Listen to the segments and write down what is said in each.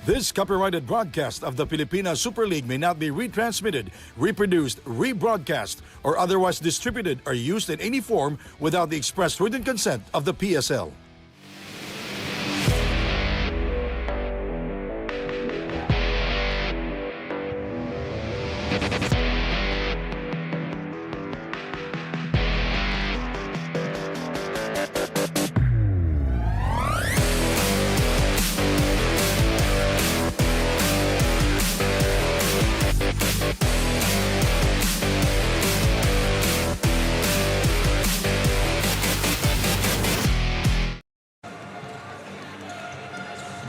This copyrighted broadcast of the Pilipinas Super League may not be retransmitted, reproduced, rebroadcast, or otherwise distributed or used in any form without the express written consent of the PSL.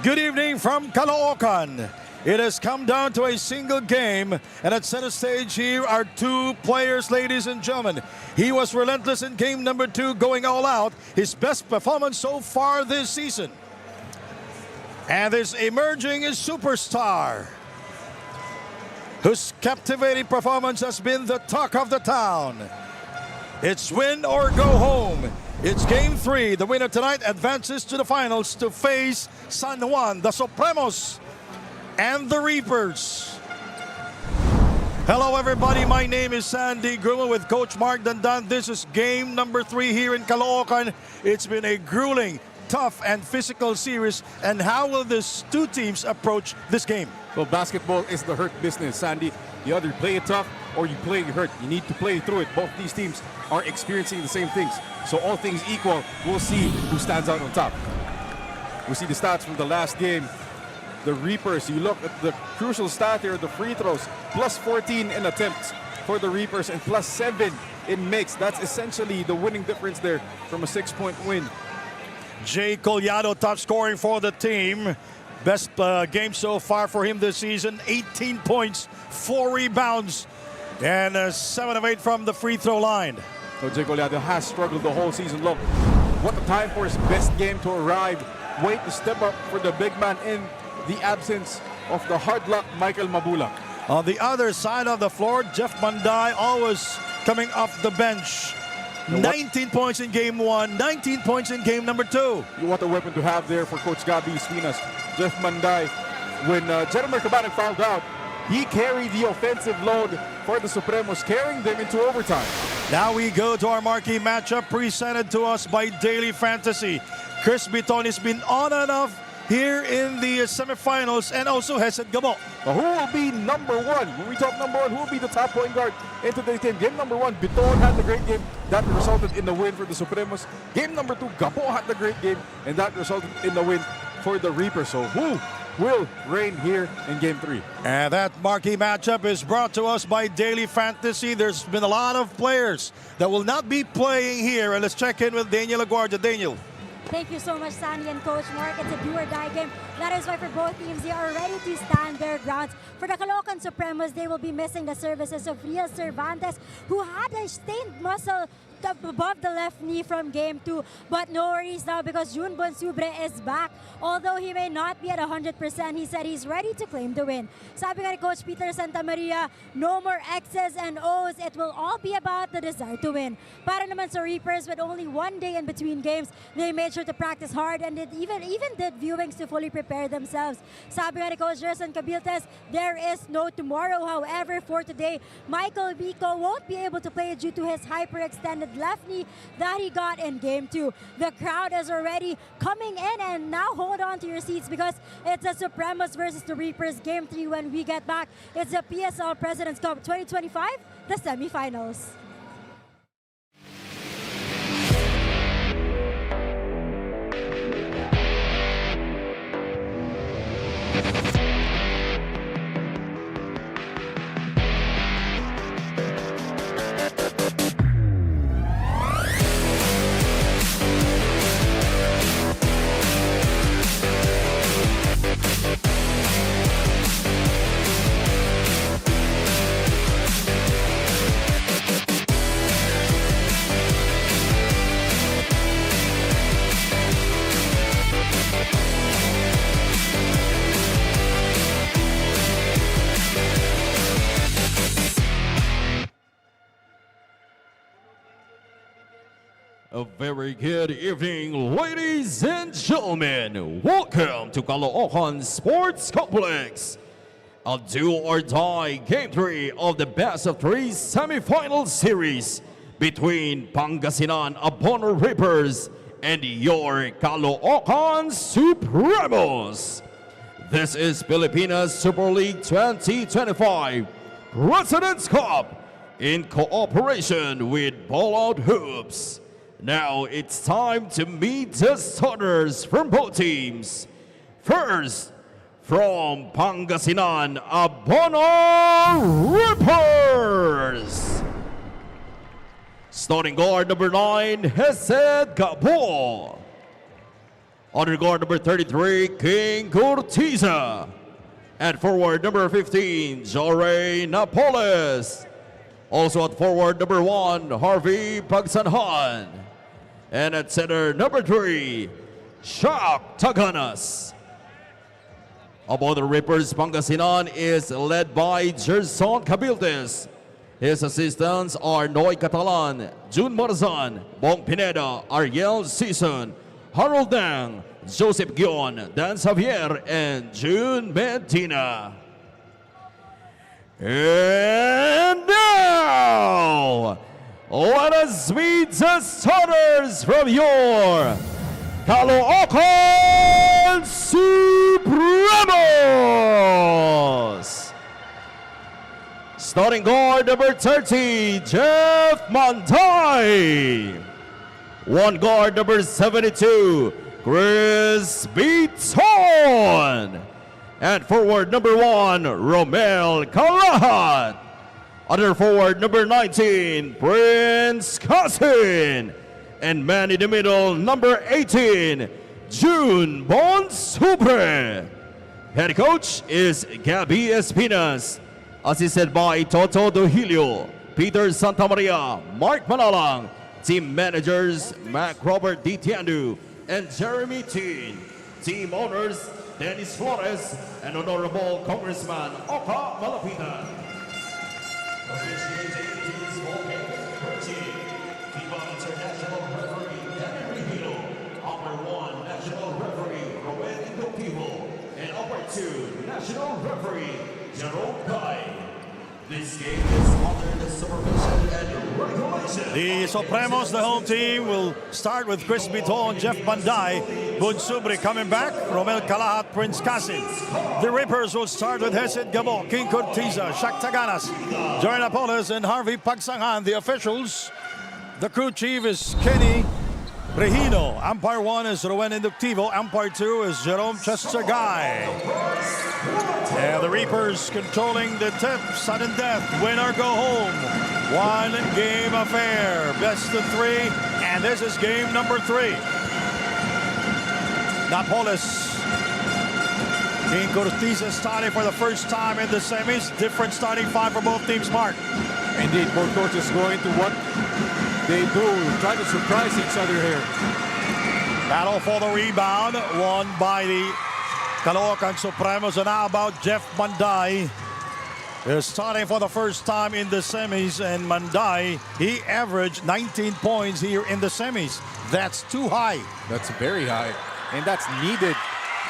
Good evening from Caloocan. It has come down to a single game, and at center stage here are two players, ladies and gentlemen. He was relentless in game number 2, going all out, his best performance so far this season. And this emerging superstar, whose captivating performance has been the talk of the town. It's win or go home. It's game 3. The winner tonight advances to the finals to face San Juan, the Supremos, and the Reapers. Hello everybody, my name is Sandy Gruma with Coach Mark Dandan. This is game number 3 here in Caloocan. It's been a grueling, tough, and physical series. And how will these two teams approach this game? Well, basketball is the hurt business, Sandy. You either play it tough or you play it hurt. You need to play through it. Both these teams are experiencing the same things. So all things equal, we'll see who stands out on top. We see the stats from the last game. The Reapers, you look at the crucial stat here, the free throws, plus 14 in attempts for the Reapers and plus 7 in makes. That's essentially the winning difference there from a 6-point win. Jay Collado, top scoring for the team. Best game so far for him this season. 18 points, 4 rebounds, and 7 of 8 from the free throw line. So Jay Collado has struggled the whole season. Look, what a time for his best game to arrive. Wait to step up for the big man in the absence of the hard luck Michael Mabula. On the other side of the floor, Jeff Manday always coming off the bench. 19 points in game 1, 19 points in game number 2. What a weapon to have there for Coach Gabby Espinas. Jeff Manday, when Jeremy Cabanan fouled out, he carried the offensive load for the Supremos, carrying them into overtime. Now we go to our marquee matchup presented to us by Daily Fantasy. Chris Biton has been on and off here in the semifinals, and also Hesed Gabo. Who will be number 1? When we talk number 1, who will be the top point guard in today's game? Game number 1, Biton had the great game. That resulted in the win for the Supremos. Game number 2, Gabo had the great game, and that resulted in the win for the Reapers. So who will reign here in game 3? And that marquee matchup is brought to us by Daily Fantasy. There's been a lot of players that will not be playing here, and let's check in with Daniel Aguardia. Daniel. Thank you so much, Sandy and Coach Mark. It's a do-or-die game. That is why for both teams, they are ready to stand their grounds. For the Caloocan Supremos, they will be missing the services of Riel Cervantes, who had a stained muscle above the left knee from game 2. But no worries now because June Bonsubre is back. Although he may not be at 100%, he said he's ready to claim the win. Sabi nga ni Coach Peter Santamaria, no more X's and O's. It will all be about the desire to win. Para naman sa Reapers, with only 1 day in between games, they made sure to practice hard and even did viewings to fully prepare themselves. Sabi nga ni Coach Gerson Cabiltes, there is no tomorrow. However, for today, Michael Vico won't be able to play due to his hyperextended left knee that he got in game 2. The crowd is already coming in, and now hold on to your seats because it's the Supremos versus the Reapers game 3 when we get back. It's the PSL President's Cup 2025, the semifinals. A very good evening, ladies and gentlemen. Welcome to CALOOCAN Sports Complex. A do-or-die Game 3 of the best-of-3 semifinal series between Pangasinan Abono Reapers and your CALOOCAN Supremos. This is Pilipinas Super League 2025 President's Cup in cooperation with Buildup Hoops. Now it's time to meet the starters from both teams. First, from Pangasinan Abono Reapers. Starting guard number 9, Hesed Gabo. Under guard number 33, King Cortiza. At forward number 15, Jore Napoles. Also at forward number 1, Harvey Pagsanhan. And at center number 3, Shak Taganas. About the Reapers, Pangasinan is led by Gerson Cabildes. His assistants are Noy Catalan, June Marzan, Bong Pineda, Ariel Season, Harold Dang, Joseph Gion, Dan Xavier, and June Medina. And now, let us meet the starters from your CALOOCAN Supremos. Starting guard number 30, Jeff Manday. One guard number 72, Chris Beaton. And forward number 1, Romel Calahat. Under forward number 19, Prince Cousin. And man in the middle, number 18, June Bonsubre. Head coach is Gabby Espinas. Assisted by Toto Dohilio, Peter Santamaria, Mark Manalang. Team managers, Mac Robert D. Tiandu and Jeremy Teen. Team owners, Dennis Flores and Honorable Congressman Oka Malapitan. Officiating is Volcan Curti, FIBA International Referee Danny Rehilo, Upper 1 National Referee Roel Indotivo, and Upper 2 National Referee Jerome Kai. This game is under the supervision and regulation. The Supremos, the home team, will start with Chris Biton, Jeff Banday, Bunsubri coming back, Romel Calahat, Prince Casin. The Reapers will start with Hesed Gabo, King Cortiza, Shak Taganas, Joy Napoles, and Harvey Pagsangan. The officials, the crew chief is Kenny Regino. Umpire 1 is Rowen Inductivo. Umpire 2 is Jerome Chester Guy. And the Reapers controlling the tip, sudden death, win or go home. One game affair, best of 3, and this is game number 3. Napoles, King Cortiza starting for the first time in the semis. Different starting 5 for both teams, Mark. Indeed, both coaches going to what they do, try to surprise each other here. Battle for the rebound, won by the CALOOCAN Supremos. And now about Jeff Manday. Is starting for the first time in the semis, and Manday, he averaged 19 points here in the semis. That's too high. That's very high, and that's needed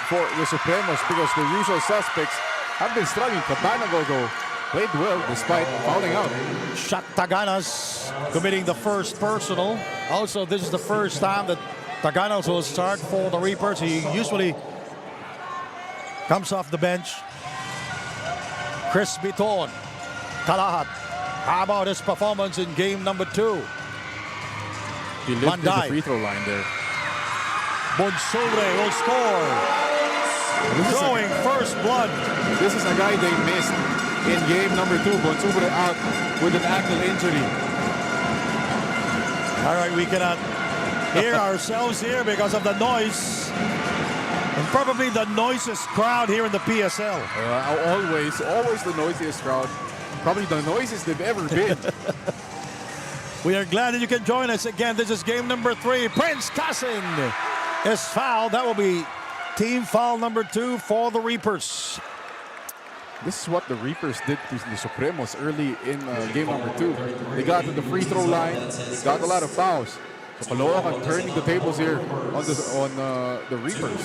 for the Supremos because the usual suspects have been struggling. Cabanago, though, played well despite fouling out. Shak Taganas committing the first personal. Also, this is the first time that Taganas will start for the Reapers. He usually comes off the bench. Chris Biton, Calahat. How about his performance in game number 2? He lifted the free throw line there. Bonsubre will score. Showing first blood. This is a guy they missed in game number 2. Bonsubre out with an ankle injury. All right, we cannot hear ourselves here because of the noise. And probably the noisiest crowd here in the PSL. Always the noisiest crowd. Probably the noisiest they've ever been. We are glad that you can join us again. This is game number 3. Prince Casin is fouled. That will be team foul number 2 for the Reapers. This is what the Reapers did to the Supremos early in game number 2. They got to the free throw line, got a lot of fouls. Caloocan turning the tables here on the Reapers.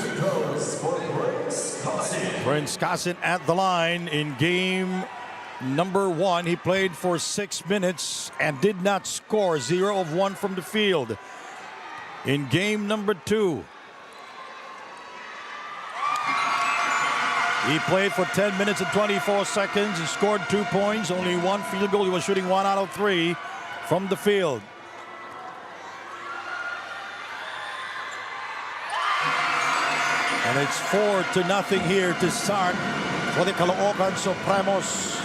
Prince Casin at the line in game number 1. He played for 6 minutes and did not score. 0 of 1 from the field. In game number 2, he played for 10 minutes and 24 seconds and scored 2 points, only 1 field goal. He was shooting 1 out of 3 from the field. And it's 4-0 here to start for the Caloocan Supremos.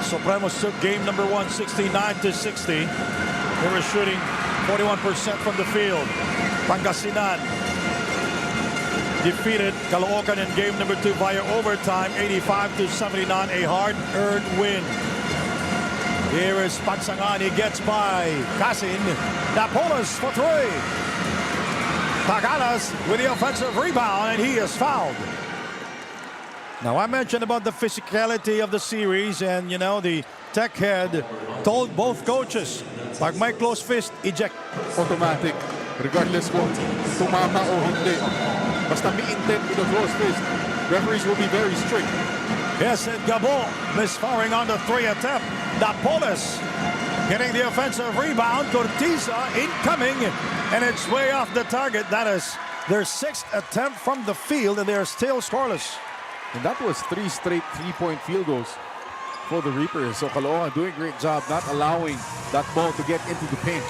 Supremos took game number 1, 69-60. They were shooting 41% from the field. Pangasinan defeated Caloocan in game number 2 via overtime, 85-79, a hard-earned win. Here is Pagsangan. He gets by Casin. Napoles for 3. Taganas with the offensive rebound, and he is fouled. Now, I mentioned about the physicality of the series, and you know, the tech head told both coaches, pag may close fist, eject. Automatic, regardless kung tumama o hindi. Basta may intent with a close fist, referees will be very strict. Yes, and Gabo misfiring on the 3 attempt. Napoles getting the offensive rebound. Cortiza incoming, and it's way off the target. That is their 6th attempt from the field, and they're still scoreless. And that was 3 straight 3-point field goals for the Reapers. So Caloocan doing a great job not allowing that ball to get into the paint.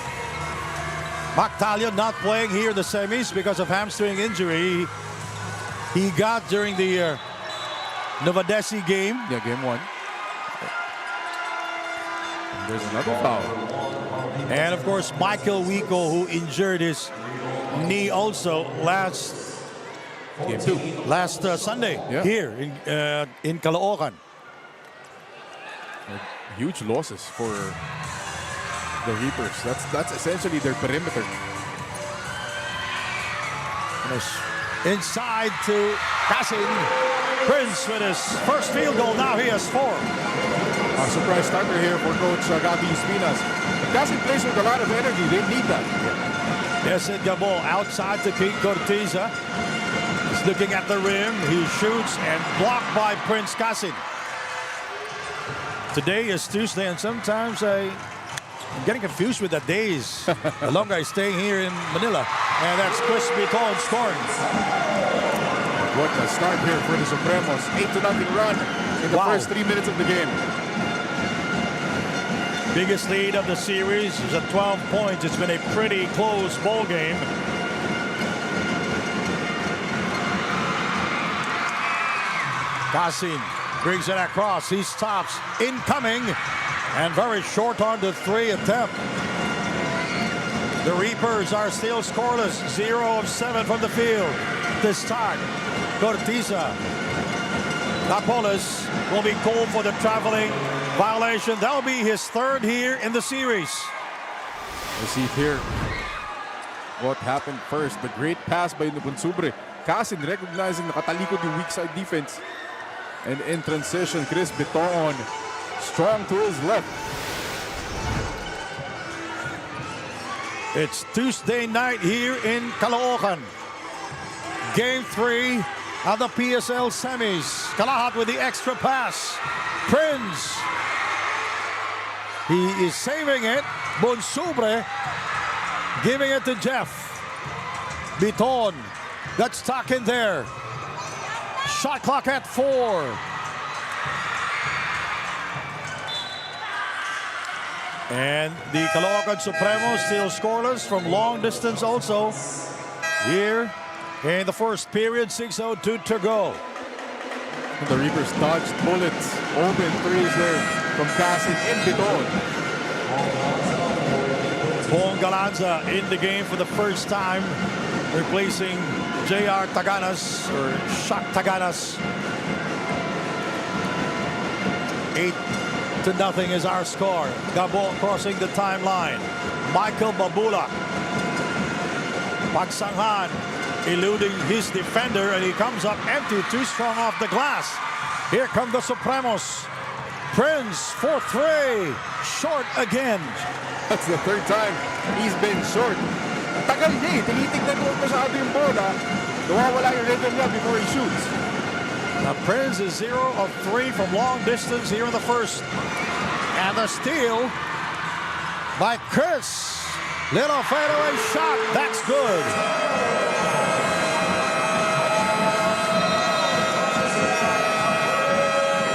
Mactalion not playing here in the semis because of hamstring injury he got during the Novadesi game. Yeah, game 1. And there's another foul. And of course, Michael Wico, who injured his knee also last Game 2. Sunday here in Caloocan. Huge losses for the Reapers. That's essentially their perimeter. Inside to Casin. Prince with his first field goal. Now he has 4. A surprise starter here for Coach Gabi Espinas. Casin plays with a lot of energy. They need that. Yes, and Gabo outside to King Cortiza. He's looking at the rim. He shoots and blocked by Prince Casin. Today is Tuesday, and sometimes I'm getting confused with the days. The longer I stay here in Manila. And that's Chris Biton scoring. What a start here for the Supremos. 8-0 run in the first 3 minutes of the game. Biggest lead of the series is at 12 points. It's been a pretty close ball game. Casin brings it across. He stops. Incoming. And very short on the 3 attempt. The Reapers are still scoreless. 0 of 7 from the field to start. Cortiza. Napoles will be called for the traveling violation. That will be his 3rd here in the series. Let's see here what happened first. The great pass by Nupunsubre. Casin recognizing nakatalikod yung weak side defense. And in transition, Chris Biton strong to his left. It's Tuesday night here in Caloocan. Game 3 of the PSL semis. Kalahat with the extra pass. Prince. He is saving it. Bonsubre giving it to Jeff. Biton got stuck in there. Shot clock at 4. And the Caloocan Supremos still scoreless from long distance also. Here in the first period, 6:02 to go. And the Reapers dodged bullets. Open threes there from Casin and Biton. Bong Galanza in the game for the first time, replacing J.R. Taganas, or Shaq Taganas. 8-0 is our score. Gabo crossing the timeline. Michael Babulak. Pagsanghan eluding his defender, and he comes up empty, too strong off the glass. Here come the Supremos. Prince for 3. Short again. That's the third time he's been short. Tagal niya eh. Tinitignan mo masyado yung bola. Nawawala yung rhythm niya before he shoots. Now Prince is 0 of 3 from long distance here in the first. And the steal by Chris. Little fadeaway shot. That's good.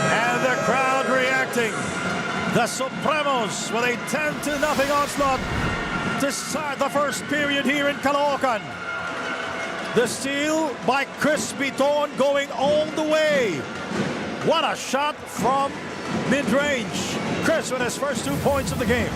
And the crowd reacting. The Supremos with a 10-0 onslaught to start the first period here in Caloocan. The steal by Chris Biton going all the way. What a shot from mid-range. Chris with his first 2 points of the game.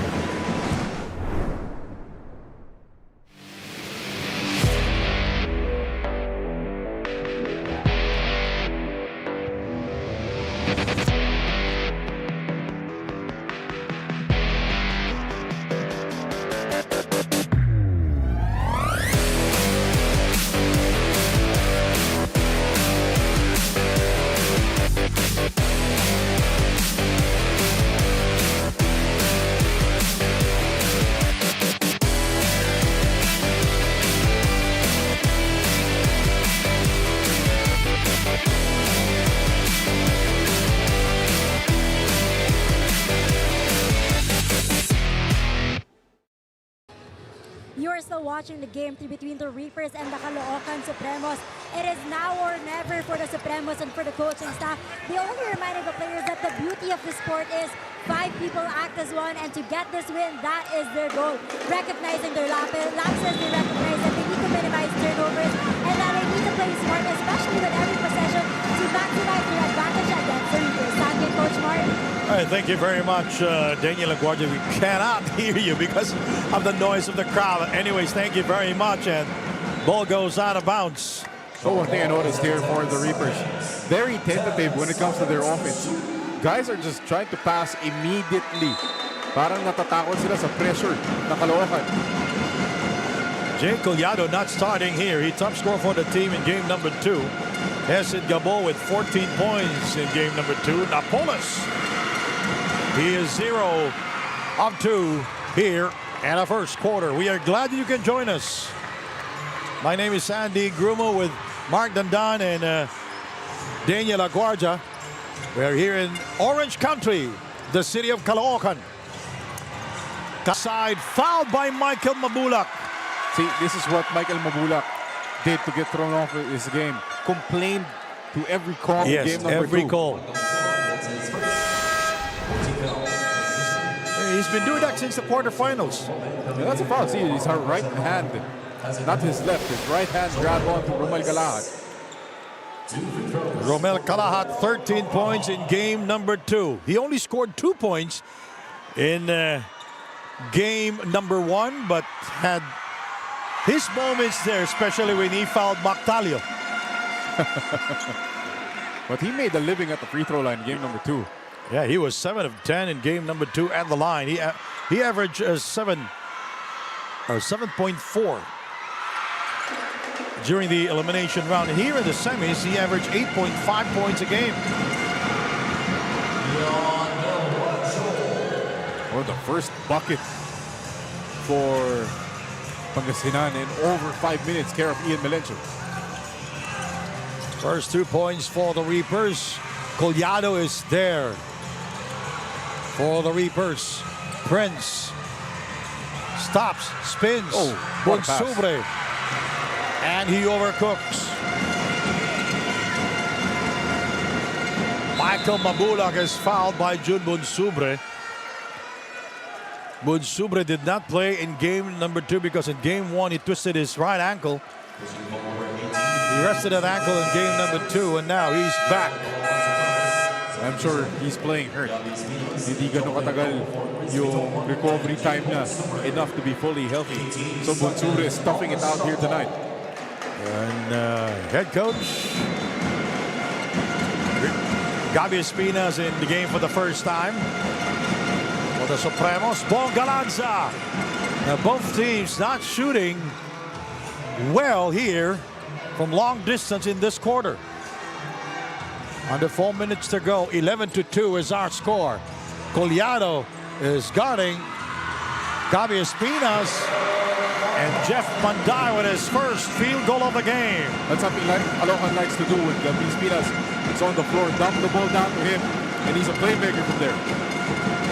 You're still watching the game between the Reapers and the Caloocan Supremos. It is now or never for the Supremos and for the coaching staff. They only reminded the players that the beauty of the sport is 5 people act as one, and to get this win, that is their goal. Recognizing their lapses, they recognize that they need to minimize turnovers and that they need to play smart, especially with every possession, to maximize their advantage against the Reapers. Thank you, Coach Mark. All right, thank you very much, Daniel LaGuardia. We cannot hear you because of the noise of the crowd. Anyways, thank you very much, and ball goes out of bounds. So one thing I noticed here for the Reapers, very tentative when it comes to their offense. Guys are just trying to pass immediately. Parang natatakot sila sa pressure na Caloocan. Jay Collado not starting here. He top scorer for the team in game number 2. Hesed Gabo with 14 points in game number 2. Napolis, he is 0 of 2 here in the first quarter. We are glad you can join us. My name is Sandy Grumo with Mark Dandan and Daniel LaGuardia. We're here in Orange Country, the city of Caloocan. Side fouled by Michael Mabulak. See, this is what Michael Mabulak did to get thrown off his game. Complained to every call in game number 2. Every call. He's been doing that since the quarterfinals. Yeah, that's a foul. See, his right hand, not his left, his right hand grabbed onto Romel Galahat. Romel Galahat, 13 points in game number 2. He only scored 2 points in game number 1, but had his moments there, especially when he fouled Mactalio. But he made a living at the free throw line in game number 2. Yeah, he was 7 of 10 in game number 2 at the line. He averaged 7.4 during the elimination round. And here in the semis, he averaged 8.5 points a game. Or the first bucket for Pangasinan in over 5 minutes, care of Ian Melencio. First 2 points for the Reapers. Collado is there for the Reapers. Prince stops, spins. Oh, what a pass. Bonsubre. And he overcooks. Michael Mabulak is fouled by Jun Bonsubre. Bonsubre did not play in game number 2 because in game 1 he twisted his right ankle. He rested that ankle in game number 2 and now he's back. I'm sure he's playing hurt. Hindi ganun katagal yung recovery time na enough to be fully healthy. So Bonsubre is toughing it out here tonight. And head coach Gabi Espina's in the game for the first time for the Supremos. Bongalanza. Now both teams not shooting well here from long distance in this quarter. Under 4 minutes to go. 11-2 is our score. Collado is guarding Gabby Espinas and Jeff Manday with his first field goal of the game. That's something like Caloocan likes to do with Espinas. It's on the floor, dump the ball down to him, and he's a playmaker from there.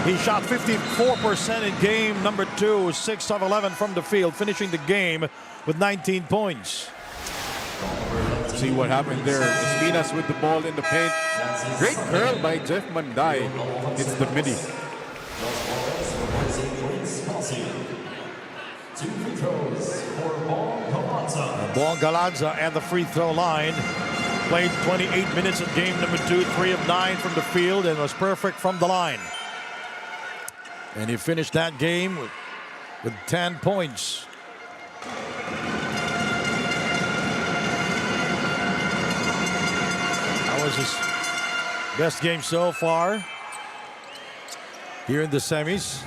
He shot 54% in game number 2, 6 of 11 from the field, finishing the game with 19 points. See what happened there. Espinas with the ball in the paint. Great curl by Jeff Manday. It's the midi. Bong Galanza at the free throw line. Played 28 minutes in game number 2, 3 of 9 from the field, and was perfect from the line. And he finished that game with 10 points. That was his best game so far here in the semis.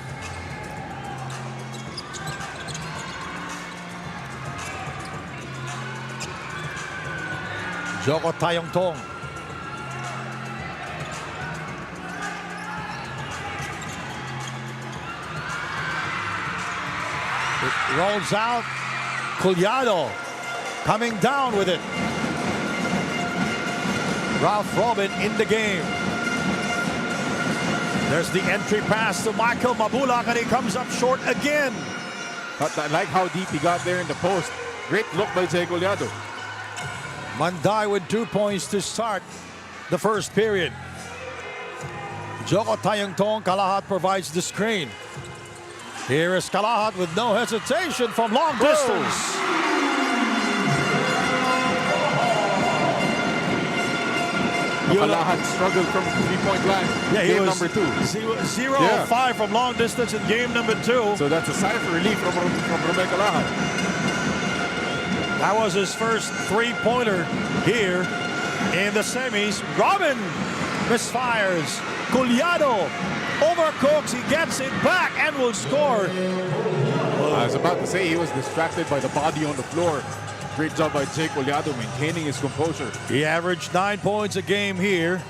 Joko Tayong Tong. It rolls out. Collado coming down with it. Ralph Robin in the game. There's the entry pass to Michael Mabulak, and he comes up short again. I like how deep he got there in the post. Great look by Jay Collado. Manday with 2 points to start the first period. Joko Tayong Tong, Kalahat provides the screen. Here is Kalahat with no hesitation from long distance. Kalahat struggled from three-point line. Yeah, he game was number 2. 0 of 5 from long distance in game number 2. So that's a sigh of relief from Romel Kalahat. That was his first three-pointer here in the semis. Robin misfires. Collado overcooks. He gets it back and will score. I was about to say he was distracted by the body on the floor. Great job by Jay Collado maintaining his composure. He averaged 9 points a game here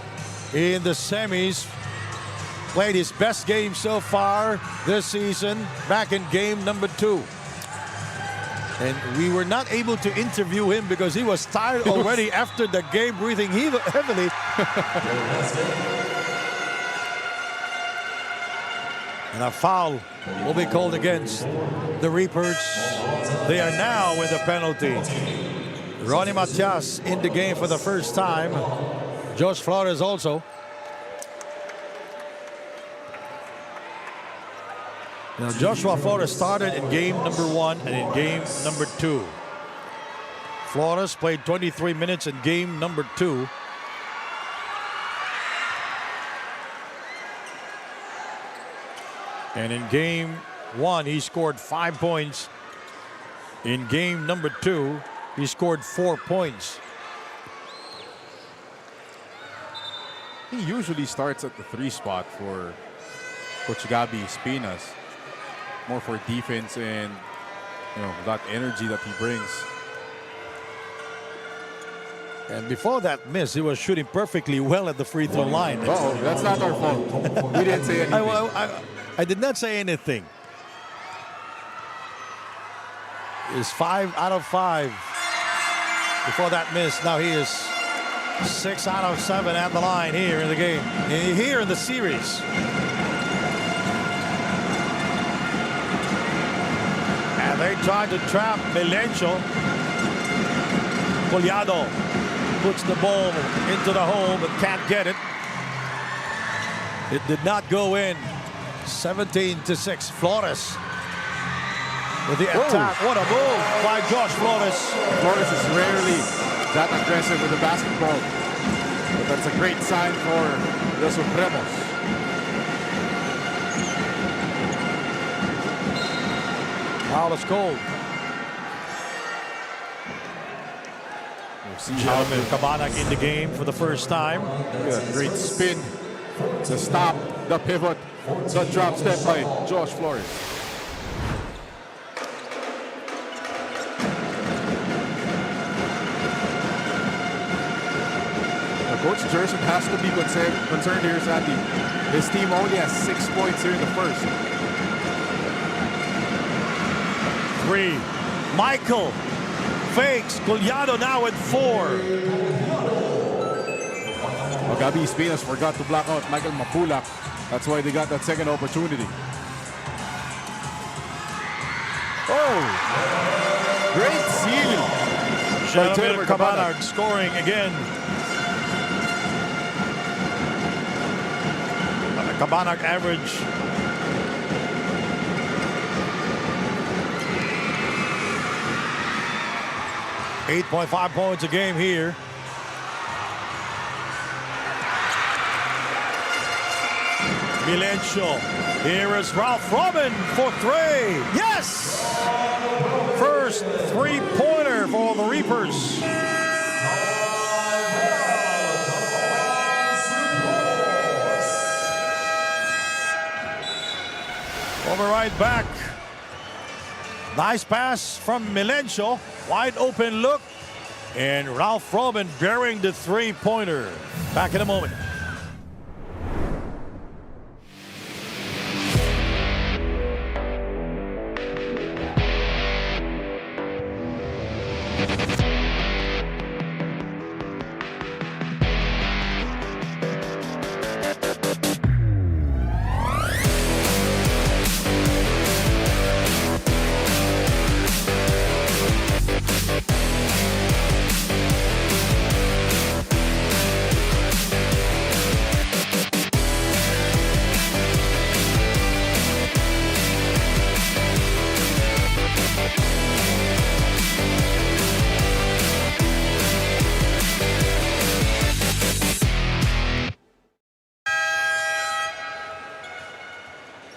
in the semis. Played his best game so far this season back in game number 2. And we were not able to interview him because he was tired already after the game, breathing heavily. And a foul will be called against the Reapers. They are now with a penalty. Ronnie Matias in the game for the first time. Josh Flores also. Now, Joshua Flores started in game number 1 and in game number 2. Flores played 23 minutes in game number 2. And in game 1, he scored 5 points. In game number 2, he scored 4 points. He usually starts at the 3 spot for Coach Gabby Espinas. More for defense and, that energy that he brings. And before that miss, he was shooting perfectly well at the free throw line. Oh, that's not our fault. We didn't say anything. I did not say anything. Is 5 out of 5 before that miss. Now he is 6 out of 7 at the line here in the game, here in the series. And they tried to trap Melencio. Collado puts the ball into the hole but can't get it. It did not go in. 17-6. Flores with the attack. What a move by Josh Flores. Flores is rarely that aggressive with the basketball. But that's a great sign for the Supremos. Foul is called. We'll see how Cabanag in the game for the first time. Great spin, the stop, the pivot, the drop step by Josh Flores. Coach Jerson has to be concerned here, Sandy. His team only has 6 points here in the first. 3. Michael fakes. Collado now at 4. Well, Gabi Espinas forgot to block out Michael Mapulak. That's why they got that second opportunity. Oh! Great seal! Jeremy Cabanag scoring again. Cabanag average 8.5 points a game here. Milencio. Here is Ralph Robin for 3. Yes! First three-pointer for the Reapers. Over right back. Nice pass from Milencio. Wide open look. And Ralph Robin bearing the three-pointer. Back in a moment.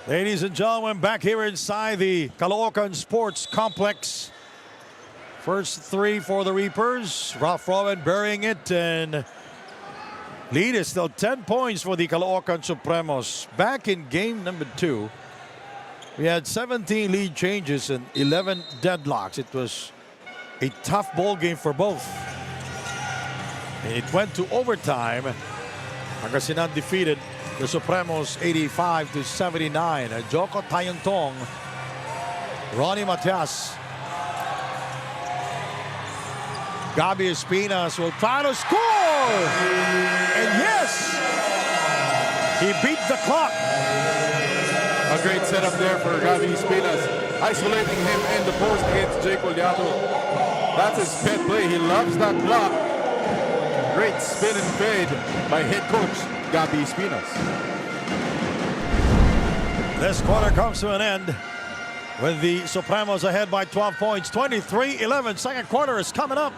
Ladies and gentlemen, back here inside the Caloocan Sports Complex. First three for the Reapers. Ralph Robin burying it, and lead is still 10 points for the Caloocan Supremos. Back in game number 2, we had 17 lead changes and 11 deadlocks. It was a tough ball game for both. And it went to overtime. Pangasinan defeated the Supremos 85-79. Joko Tayontong, Ronnie Matias, Gabi Espinas will try to score! And yes! He beat the clock. A great setup there for Gabi Espinas, isolating him in the post against Jake Collado. That's his pet play. He loves that block. Great spin and fade by head coach Gabi Espinas. This quarter comes to an end with the Supremos ahead by 12 points. 23-11. Second quarter is coming up.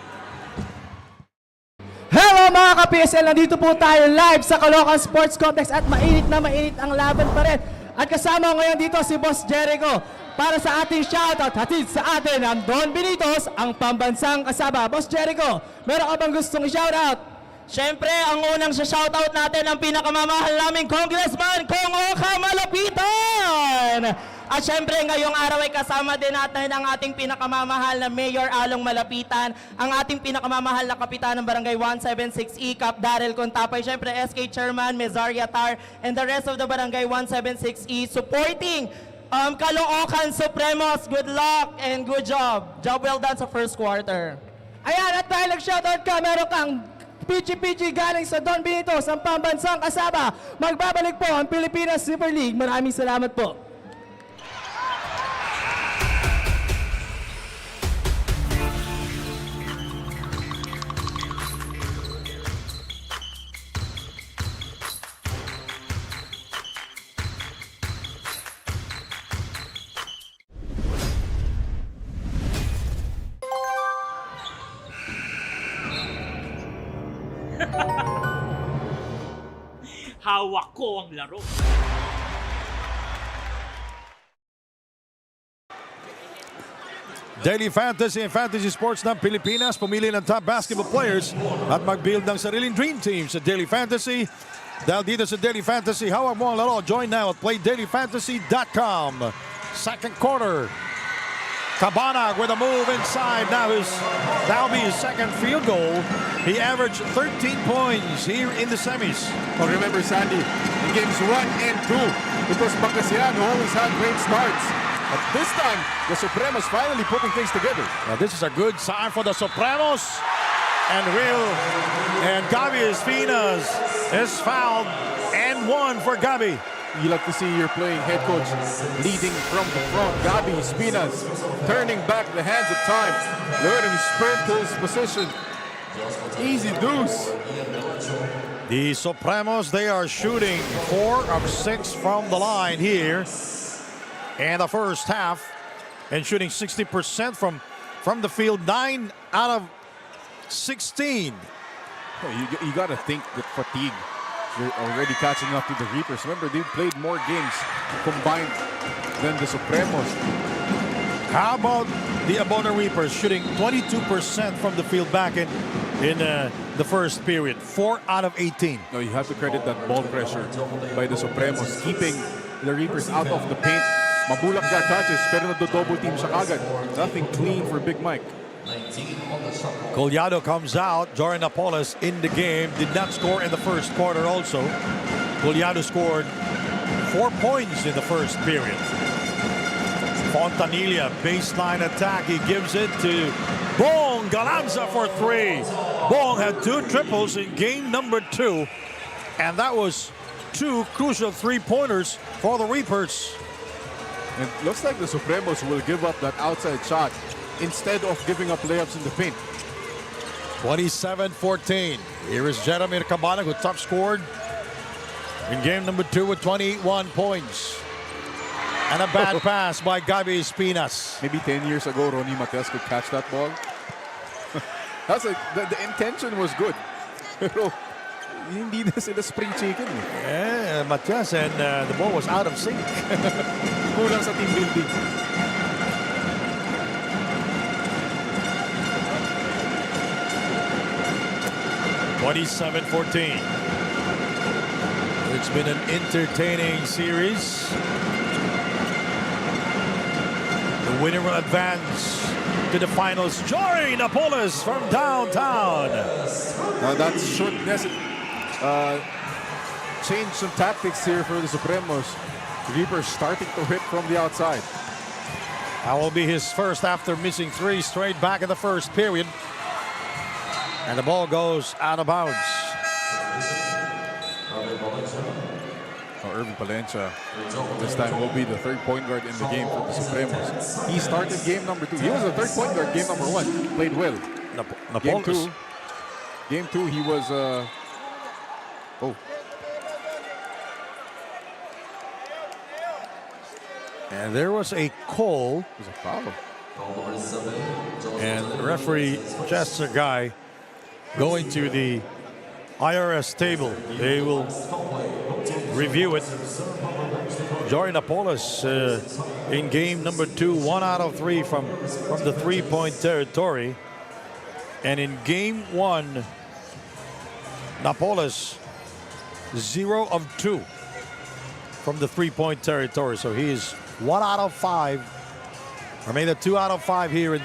Hello mga ka-PSL! Nandito po tayo live sa Caloocan Sports Complex at mainit na mainit ang laban pa rin. At kasama ngayon dito si Boss Jericho para sa ating shoutout. Hatid sa atin ang Don Benitos, ang pambansang kasaba. Boss Jericho, meron ka bang gustong i-shoutout? Siyempre, ang unang shoutout natin ang pinakamamahal naming Congressman, Kong Oka Malapitan! At siyempre, ngayong araw ay kasama din natin ang ating pinakamamahal na Mayor Along Malapitan, ang ating pinakamamahal na kapitan ng Barangay 176E, Cap Daryl Contapay, siyempre SK Chairman Mezaria Tar, and the rest of the Barangay 176E supporting Caloocan Supremos. Good luck and good job. Job well done sa first quarter. Ayan, at dahil nag-shoutout ka, meron kang PG galing sa Don Benitos, ang pambansang kasaba. Magbabalik po ang Pilipinas Super League. Maraming salamat po. Hawak ko ang laro. Daily Fantasy and Fantasy Sports ng Pilipinas. Pumili ng top basketball players at mag-build ng sariling dream team sa Daily Fantasy. Dahil dito sa Daily Fantasy, hawak mo ang laro. Join now at playdailyfantasy.com. Second quarter. Cabanag with a move inside. That'll be his second field goal. He averaged 13 points here in the semis. Well, remember, Sandy, in games 1 and 2, it was Pangasinan who always had great starts. But this time, the Supremos finally putting things together. Now this is a good sign for the Supremos. And Gabi Espinas is fouled and one for Gabi. You like to see your playing head coach leading from the front. Gabi Espinas turning back the hands of time. Look at him sprint to his position. Easy deuce. The Supremos, they are shooting 4 of 6 from the line here in the first half and shooting 60% from the field, 9 out of 16. Oh, you got to think that fatigue, they're already catching up to the Reapers. Remember, they've played more games combined than the Supremos. How about the Abona Reapers shooting 22% from the field back in the first period, 4 out of 18. No, you have to credit that ball pressure by the Supremos, keeping the Reapers out of the paint. Mabulak got touches, pero nagdo-double team siya agad. Nothing clean for Big Mike. Collado comes out. Jory Napoles in the game. Did not score in the first quarter also. Collado scored 4 points in the first period. Fontanilla, baseline attack. He gives it to Bong Galanza for 3. Bong had 2 triples in game number 2. And that was 2 crucial 3-pointers for the Reapers. It looks like the Supremos will give up that outside shot instead of giving up layups in the paint. 27-14. Here is Jeremy Cabana, who top scored in game number 2 with 21 points. And a bad pass by Gabi Espinas. Maybe 10 years ago, Ronnie Matias could catch that ball. That's like, the intention was good. Pero hindi na sila spring chicken. Yeah, Matias, and the ball was out of sync. Kulang sa team building. (27-14). It's been an entertaining series. The winner will advance to the finals. Jory Napoles from downtown. Now that should change some tactics here for the Supremos. Reapers starting to hit from the outside. That will be his first after missing 3 straight back in the first period. And the ball goes out of bounds. Irving Palencia this time will be the 3rd point guard in the game for the Supremos. He started game number 2. He was the 3rd point guard game number 1. Played well. Game 2 he was And there was a call. it was a foul. And referee Chester Guy going to the IRS table. They will review it. Jory Napoles in game number 2, 1 out of 3 from the 3-point territory. And in game 1, Napoles 0 of 2 from the 3-point territory. So he is 1 out of 5, or maybe 2 out of 5 here in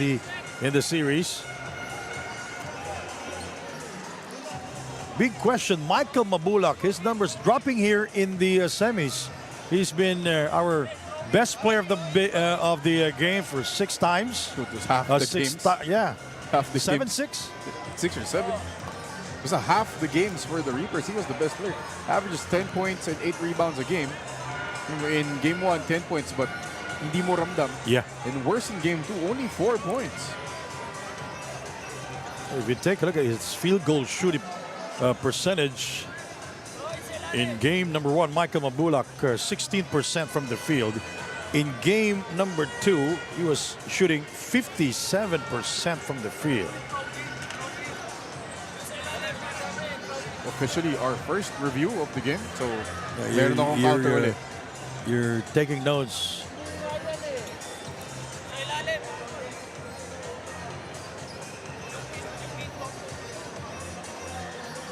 the series. Big question, Michael Mabulak, his numbers dropping here in the semis. He's been our best player of the game for 6 times. It was half the games. Yeah, Half the 7, games. 6. 6 or 7. It was a half the games for the Reapers. He was the best player. Averages 10 points and 8 rebounds a game. In game 1, 10 points, but hindi mo ramdam. Yeah. And worse in game 2, only 4 points. If you take a look at his field goal shooting percentage in game number 1, Michael Mabulak 16% from the field. In game number 2, he was shooting 57% from the field. Officially our first review of the game, so meron akong counter ulit. You're taking notes.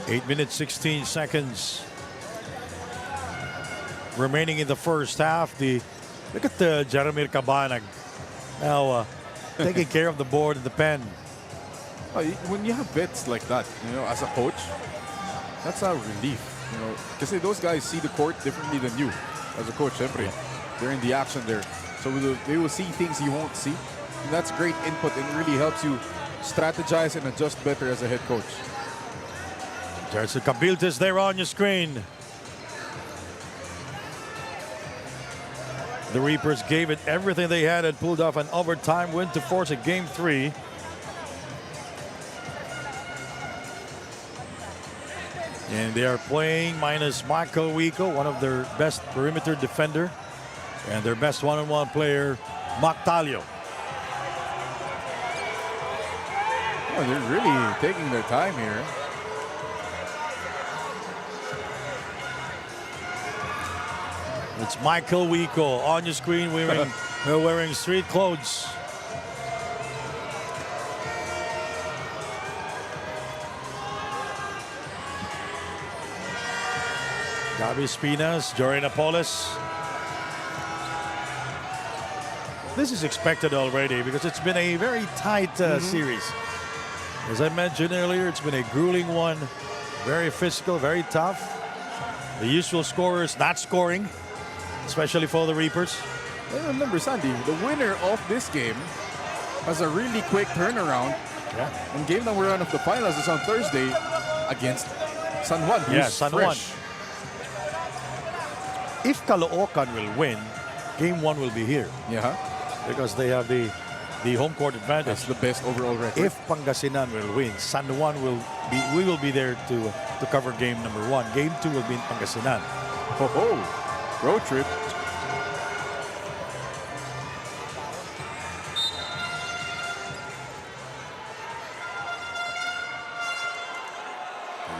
Eight minutes, 16 seconds remaining in the first half. Look at the Jeremy Cabana now taking care of the board and the pen. When you have vets like that, as a coach, that's a relief. Because those guys see the court differently than you as a coach. Syempre, they're in the action there. So they will see things you won't see. And that's great input and really helps you strategize and adjust better as a head coach. There's a Cabildes there on your screen. The Reapers gave it everything they had and pulled off an overtime win to force a Game 3. And they are playing minus Michael Wico, one of their best perimeter defender, and their best one-on-one player, Mactalio. Oh, they're really taking their time here. It's Michael Wico on your screen wearing street clothes. Gabi Espinas, Jory Napoles. This is expected already because it's been a very tight series. As I mentioned earlier, it's been a grueling one. Very physical, very tough. The usual scorers not scoring, especially for the Reapers. And remember, Sandy, the winner of this game has a really quick turnaround. Yeah. And game number 1 of the finals is on Thursday against San Juan. Yeah, who's San Juan. fresh. If Caloocan will win, Game 1 will be here Yeah, because they have the home court advantage. that's the best overall record. If Pangasinan will win, San Juan we will be there to cover game number 1. Game 2 will be in Pangasinan. Road trip.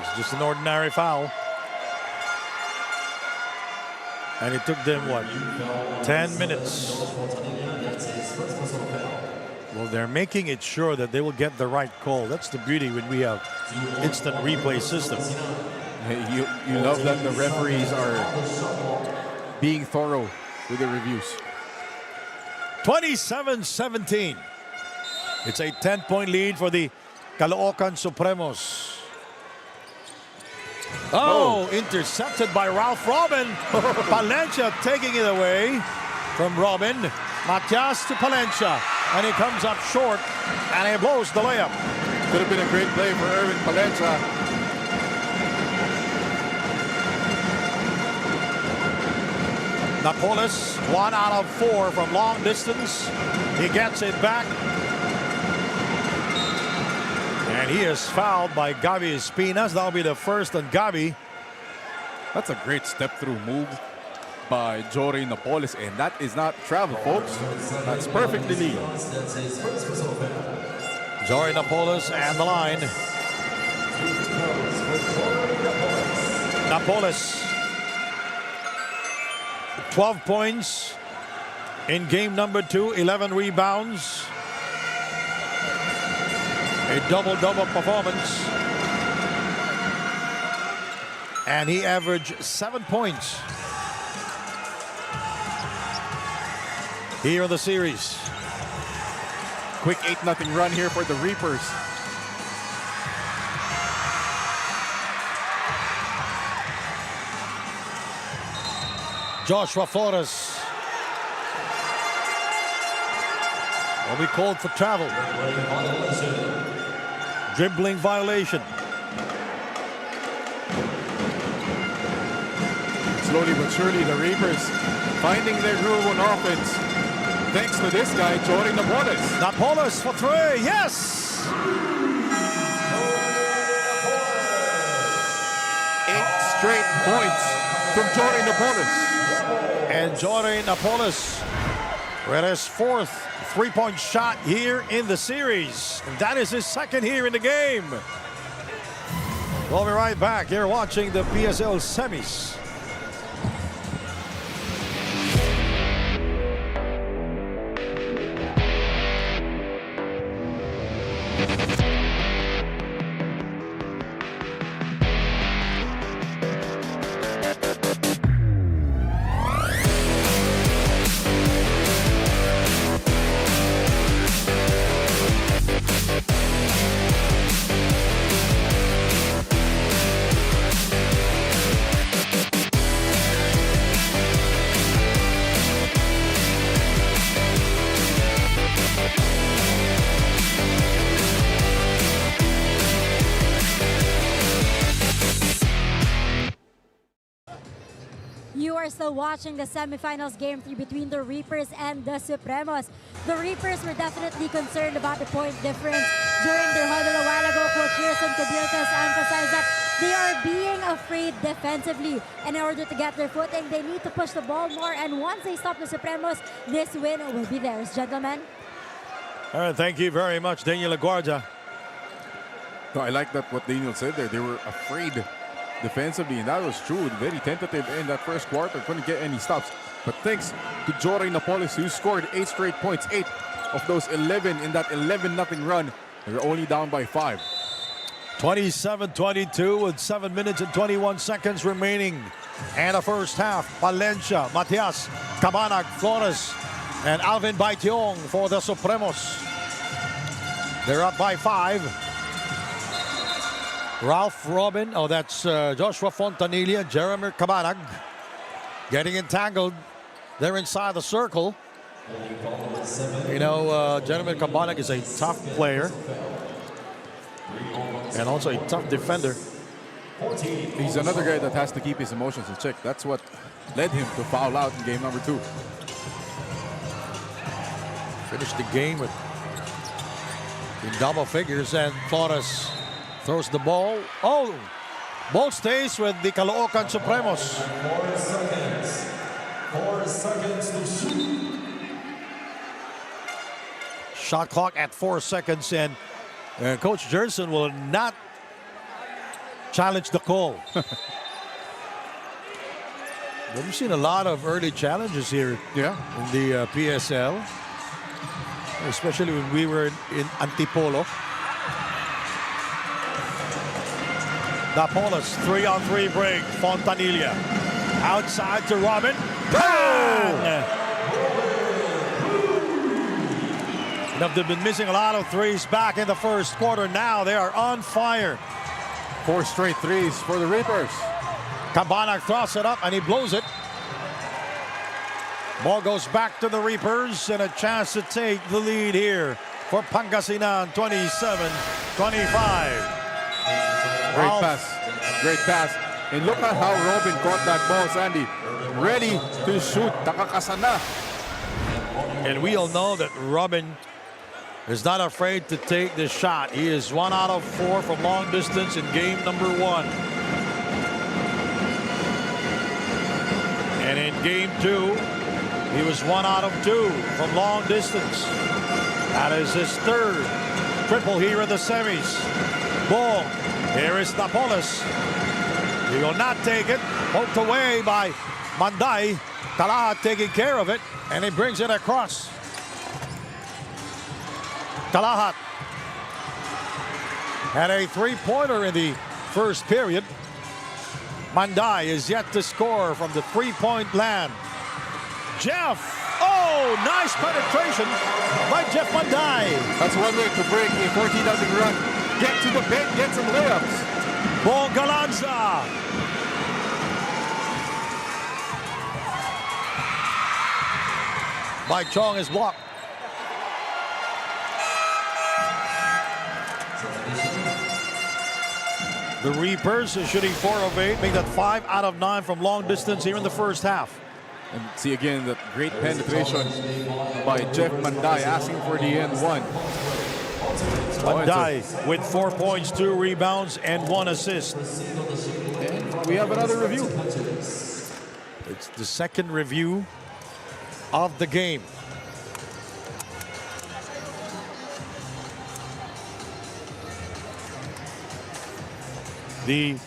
It's just an ordinary foul. And it took them, what, 10 minutes? Well, they're making it sure that they will get the right call. That's the beauty when we have instant replay system. Hey, you love that the referees are being thorough with the reviews. 27-17. It's a 10-point lead for the Caloocan Supremos. Oh, intercepted by Ralph Robin. Palencia taking it away from Robin. Matias to Palencia. And he comes up short and he blows the layup. Could have been a great play for Irvin Palencia. Napoles, 1 out of 4 from long distance. He gets it back. And he is fouled by Gabi Espinas. That'll be the first on Gabi. That's a great step-through move by Jory Napoles, and that is not travel, folks. That's perfectly legal. Jory Napoles and the line. Napoles, 12 points in game number 2, 11 rebounds. A double-double performance. And he averaged 7 points here in the series. Quick 8-0 run here for the Reapers. Joshua Flores will be called for travel. Dribbling violation. Slowly but surely, the Reapers finding their groove on offense. Thanks to this guy, Jory Napoles. Napoles for 3. Yes! 8 straight points from Jory Napoles. And Jory Napoles with his 4th three-point shot here in the series. And that is his 2nd here in the game. We'll be right back. You're watching the PSL semis. still watching the semifinals game 3 between the Reapers and the Supremos. The Reapers were definitely concerned about the point difference during their huddle a while ago. Coach Kirsten Cabilcas emphasized that they are being afraid defensively. And in order to get their footing, they need to push the ball more. And once they stop the Supremos, this win will be theirs. Gentlemen. All right, thank you very much, Daniel LaGuardia. No, I like that what Daniel said there. They were afraid defensively, and that was true. Very tentative in that first quarter. Couldn't get any stops. But thanks to Jory Napoles, who scored 8 straight points, 8 of those 11 in that 11-0 run. They were only down by 5. 27-22 with 7 minutes and 21 seconds remaining. And the first half, Valencia, Matias, Cabanag, Flores, and Alvin Baitiong for the Supremos. They're up by 5. Ralph Robin, oh, that's Joshua Fontanilla, Jeremy Cabanag getting entangled. They're inside the circle. You know, Jeremy Cabanag is a tough player and also a tough defender. He's another guy that has to keep his emotions in check. That's what led him to foul out in game number 2. Finished the game with in double figures, and Flores throws the ball. Oh, ball stays with the Caloocan Supremos. 4 seconds to shoot. Shot clock at 4 seconds, and Coach Jerson will not challenge the call. We've seen a lot of early challenges here in the PSL, especially when we were in Antipolo. Napoles, 3-on-3 break. Fontanilla outside to Robin. Bang! They've been missing a lot of threes back in the first quarter. Now they are on fire. 4 straight threes for the Reapers. Cabanag throws it up and he blows it. Ball goes back to the Reapers, and a chance to take the lead here for Pangasinan, 27-25. Great pass. Great pass. And look at how Robin caught that ball, Sandy. Ready to shoot. Takakasana. And we all know that Robin is not afraid to take the shot. He is 1 out of 4 from long distance in game number 1. And in game 2, he was 1 out of 2 from long distance. That is his 3rd triple here in the semis. Ball. Here is Napoles. He will not take it. Poked away by Manday. Kalahat taking care of it, and he brings it across. Kalahat had a 3-pointer in the first period. Manday is yet to score from the 3-point land. Jeff. Oh, nice penetration by Jeff Manday. That's one way to break a 14-0 run. Get to the paint, get some layups. Ball Galanza. Mike Chong is blocked. The Reapers are shooting 4 of 8, making that 5 out of 9 from long distance here in the first half. And see again that great penetration by Jeff Manday, asking for the end one. Manday with 4 points, 2 rebounds, and 1 assist. And we have another review. It's the second review of the game. The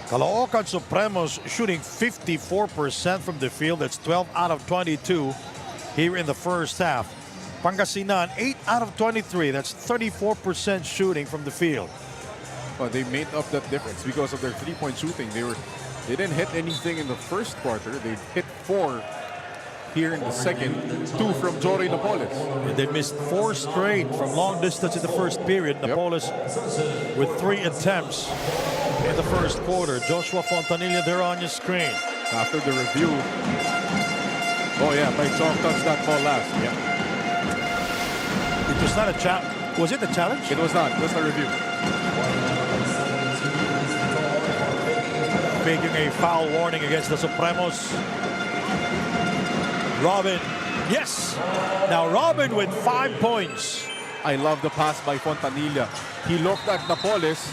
Caloocan Supremos shooting 54% from the field. That's 12 out of 22 here in the first half. Pangasinan, 8 out of 23. That's 34% shooting from the field. Well, they made up that difference because of their 3-point shooting. They didn't hit anything in the first quarter. They hit 4 here in the second, 2 from Jory Napoles. And they missed 4 straight from long distance in the first period. Napoles with 3 attempts in the first quarter. Joshua Fontanilla there on your screen. After the review. Oh yeah, Chong touched that ball last. Yeah. It was not a challenge. Was it a challenge? It was not. It was a review. faking a foul warning against the Supremos. Robin, yes! Now Robin with 5 points. I love the pass by Fontanilla. He looked at Napoles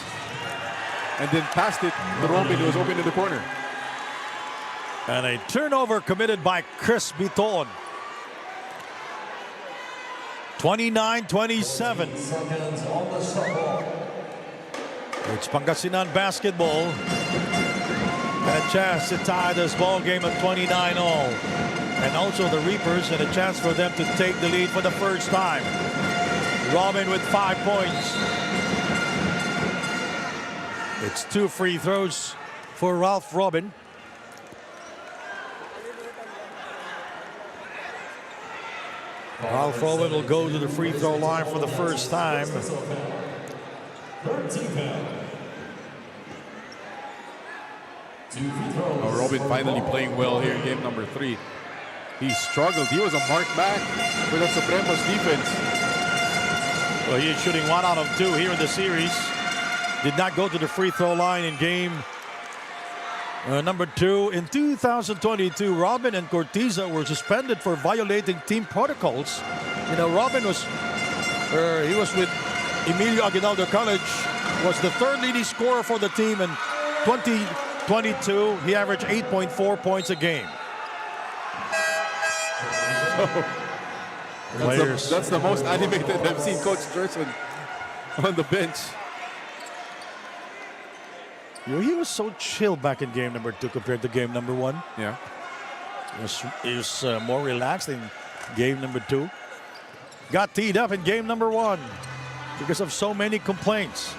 and then passed it to Robin, who was open in the corner. And a turnover committed by Chris Biton. 29-27. It's Pangasinan basketball. And a chance to tie this ball game at 29-all. And also the Reapers, and a chance for them to take the lead for the first time. Robin with 5 points. It's 2 free throws for Ralph Robin. Ralph Robin will go to the free throw line for the first time. Oh, Robin finally playing well here in game number 3. He struggled. He was a marked back for the Supremos defense. Well, he is shooting 1 out of 2 here in the series. Did not go to the free throw line in game number 2. In 2022, Robin and Cortiza were suspended for violating team protocols. You know, Robin was, he was with Emilio Aguinaldo College, was the 3rd leading scorer for the team in 2022. He averaged 8.4 points a game. That's the most animated I've seen Coach Gerson on the bench. You know, he was so chill back in game number 2 compared to game number 1. Yeah. He was more relaxed in game number 2. Got teed up in game number 1 because of so many complaints.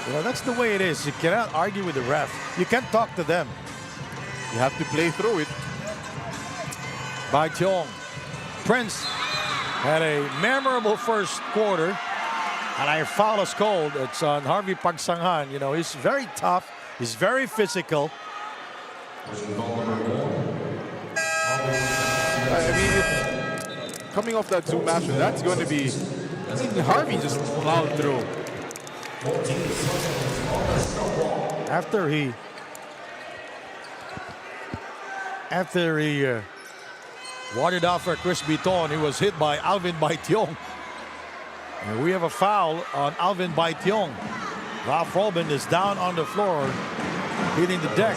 You know, that's the way it is. You cannot argue with the ref. You can't talk to them. You have to play through it. By Tiong. Prince had a memorable first quarter. And I foul is called. It's on Harvey Pagsanghan. You know, he's very tough. He's very physical. I mean, coming off that Zoom action, that's going to be... I think Harvey just plowed through. After he wadded out for Chris Biton, he was hit by Alvin Baitiong. And we have a foul on Alvin Baitiong. Ralph Robin is down on the floor, hitting the deck.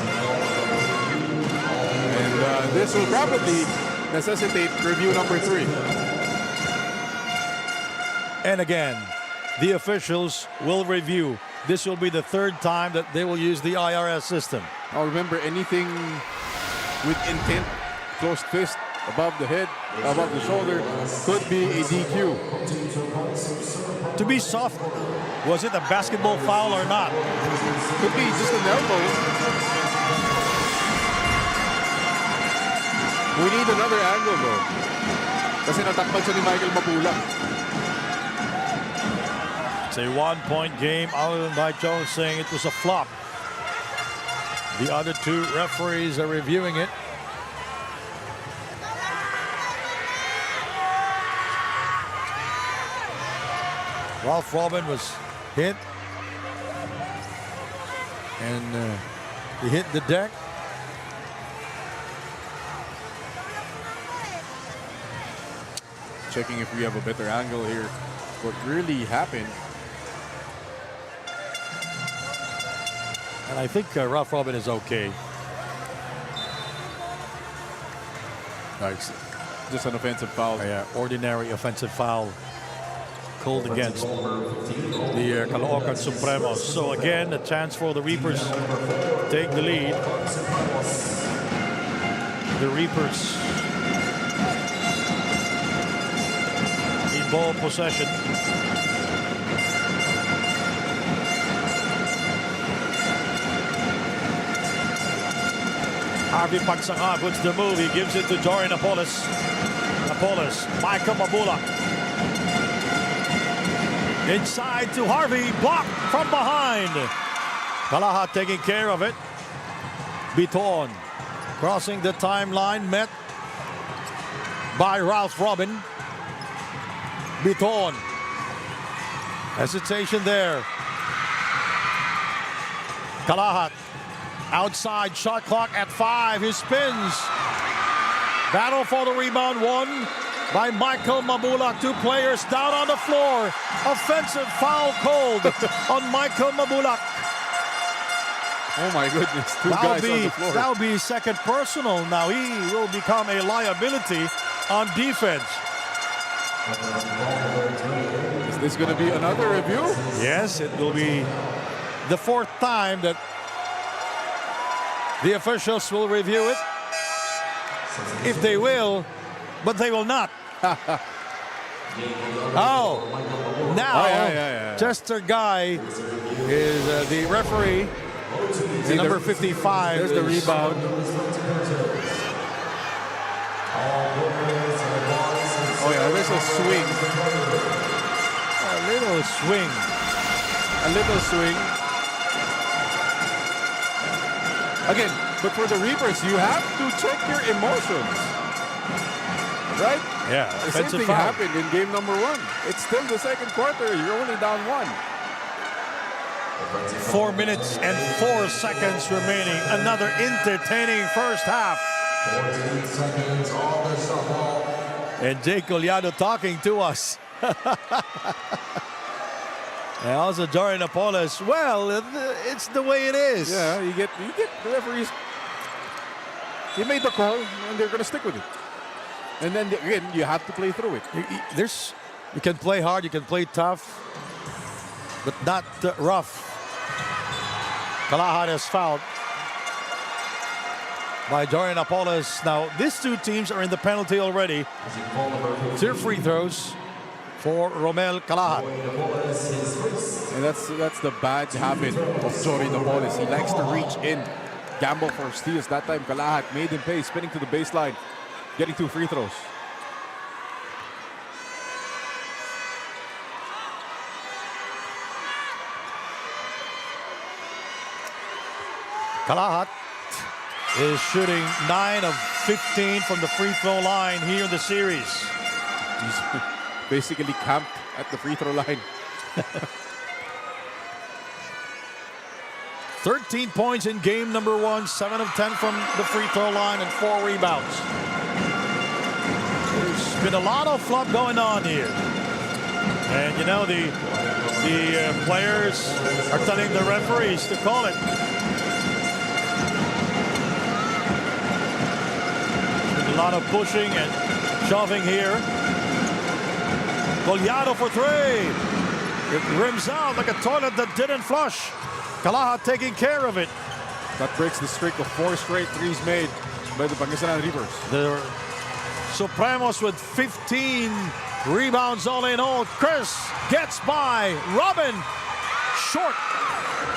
And this will probably necessitate review number 3. And again, the officials will review. This will be the 3rd time that they will use the IRS system. Now remember, anything with intent, closed fist, above the head, above the shoulder, could be a DQ. To be soft, was it a basketball foul or not? Could be just an elbow. We need another angle though. Kasi natakpan siya ni Michael Mapula. It's a 1-point game. Alvin Baitiong saying it was a flop. The other 2 referees are reviewing it. Ralph Robin was hit. And he hit the deck. Checking if we have a better angle here. What really happened. And I think Ralph Robin is okay. Just an offensive foul. Yeah, ordinary offensive foul called against the Caloocan Supremos. So again, a chance for the Reapers to take the lead. The Reapers in ball possession. Harvey Pagsanghan puts the move. He gives it to Jory Napoles. Napoles, Michael Mabula. Inside to Harvey, blocked from behind. Kalaha taking care of it. Biton crossing the timeline, met by Ralph Robin. Biton. Hesitation there. Kalahat Outside shot clock at 5. He spins. Battle for the rebound won by Michael Mabulak. 2 players down on the floor. Offensive foul called on Michael Mabulak. Oh my goodness, 2 guys on the floor. That'll be second personal. Now he will become a liability on defense. Is this going to be another review? Yes, it will be the 4th time that the officials will review it. If they will, but they will not. Oh, now Chester Guy is the referee. See, number 55. There's the rebound. Oh yeah, there's a swing. A little swing. A little swing. Again, but for the Reapers, you have to check your emotions. Right? Yeah, The same thing foul. happened in game number 1. It's still the second quarter. You're only down 1. 4 minutes and 4 seconds remaining. Another entertaining first half. 14 seconds on the shot clock. And Jake Collado talking to us. And also Jordan Apolos. Well, it's the way it is. Yeah, you get the referees. They made the call, and they're going to stick with it. And then again, you have to play through it. You can play hard, you can play tough, but not rough. Kalahad is fouled by Jordan Apolos. Now, these 2 teams are in the penalty already. 2 free throws for Romel Kalahad. And that's the bad habit of Jordan Apolos. He likes to reach in, gamble for steals. That time, Kalahad made him pay, spinning to the baseline, getting 2 free throws. Kalahad is shooting 9 of 15 from the free throw line here in the series. He's basically camped at the free throw line. 13 points in game number 1, 7 of 10 from the free throw line, and 4 rebounds. There's been a lot of flop going on here. And you know, the players are telling the referees to call it. A lot of pushing and shoving here. Collado for 3. It rims out like a toilet that didn't flush. Kalahad taking care of it. That breaks the streak of 4 straight threes made by the Pangasinan Reapers. The Supremos with 15 rebounds all in all. Chris gets by. Robin short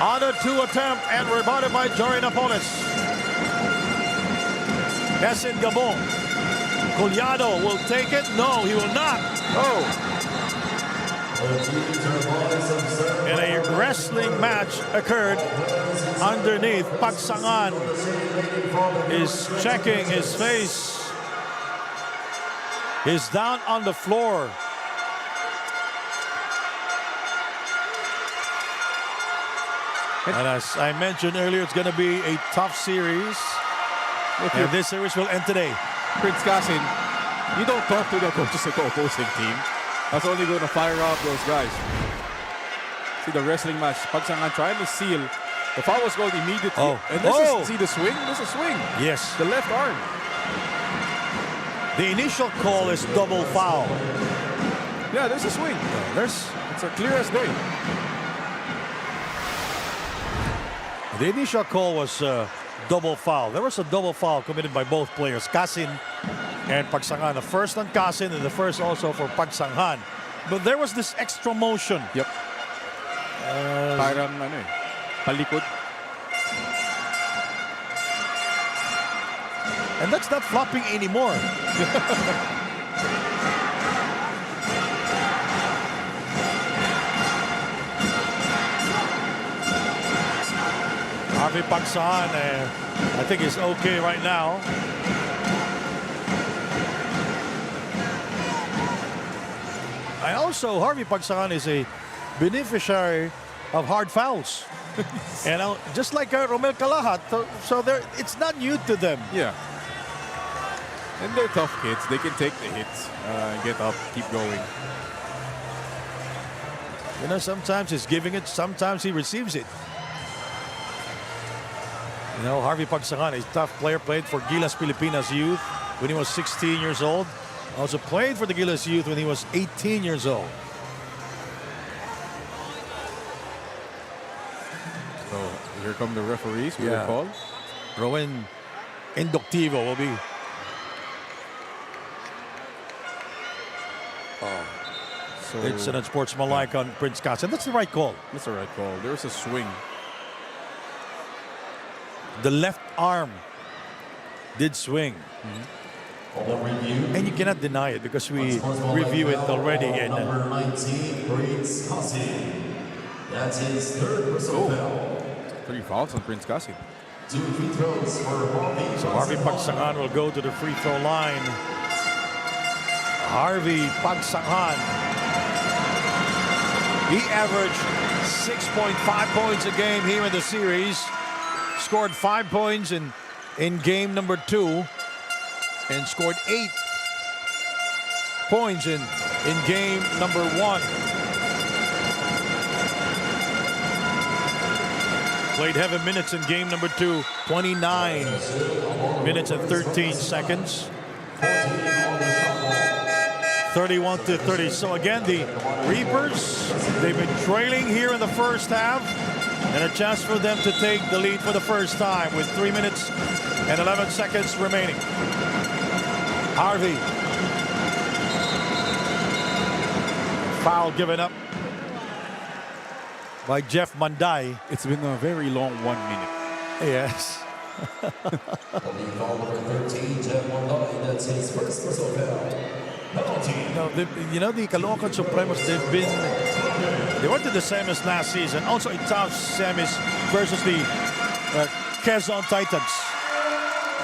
on a 2 attempt and rebounded by Jordan Apolos. Essen Gabon. Collado will take it. No, he will not. Oh. And a wrestling match occurred underneath. Pagsangan is checking his face. He's down on the floor. And as I mentioned earlier, it's going to be a tough series. And this series will end today. Prince Kasin, you don't talk to the coaches of the opposing team. That's only going to fire up those guys. See the wrestling match. Pagsangan trying to seal. The foul was called immediately. Oh. And this is, see the swing? There's a swing. Yes. The left arm. The initial call is double foul. Yeah, there's a swing. It's as clear as day. The initial call was double foul. There was a double foul committed by both players, Kasin and Pagsangan. The first on Kasin and the first also for Pagsangan. But there was this extra motion. Yep. Parang palikod. And that's not flopping anymore. Harvey Pagsangan, I think is okay right now. And also, Harvey Pagsangan is a beneficiary of hard fouls. You know, just like Romel Calahat. So it's not new to them. Yeah. And they're tough kids. They can take the hits, get up, keep going. You know, sometimes he's giving it, sometimes he receives it. You know, Harvey Pagsangan, a tough player, played for Gilas Pilipinas Youth when he was 16 years old. Also played for the Gilas Youth when he was 18 years old. So here come the referees with the call. Rowan Inductivo will be. So It's an unsportsmanlike on Prince Cassian. That's the right call. that's the right call. There's a swing. The left arm did swing. And you cannot deny it because we review it already. And Number 19, Prince Cassian. That's his third personal foul. 3 fouls on Prince Cassian. 2 free throws for Harvey. so Harvey Pagsangan will go to the free throw line. Harvey Pagsangan. He averaged 6.5 points a game here in the series. Scored 5 points in game number 2. And scored 8 points in game number 1. Played heavy minutes in game number 2. 29 minutes and 13 seconds. 31-30. So again, the Reapers, they've been trailing here in the first half. And a chance for them to take the lead for the first time with 3 minutes and 11 seconds remaining. Harvey. Foul given up by Jeff Manday. It's been a very long 1 minute. Yes. Foul number 13, Jeff Monday. That's his first personal foul. Penalty. The Caloocan Supremos, they went to the semis last season. Also in tough semis versus the Quezon Titans.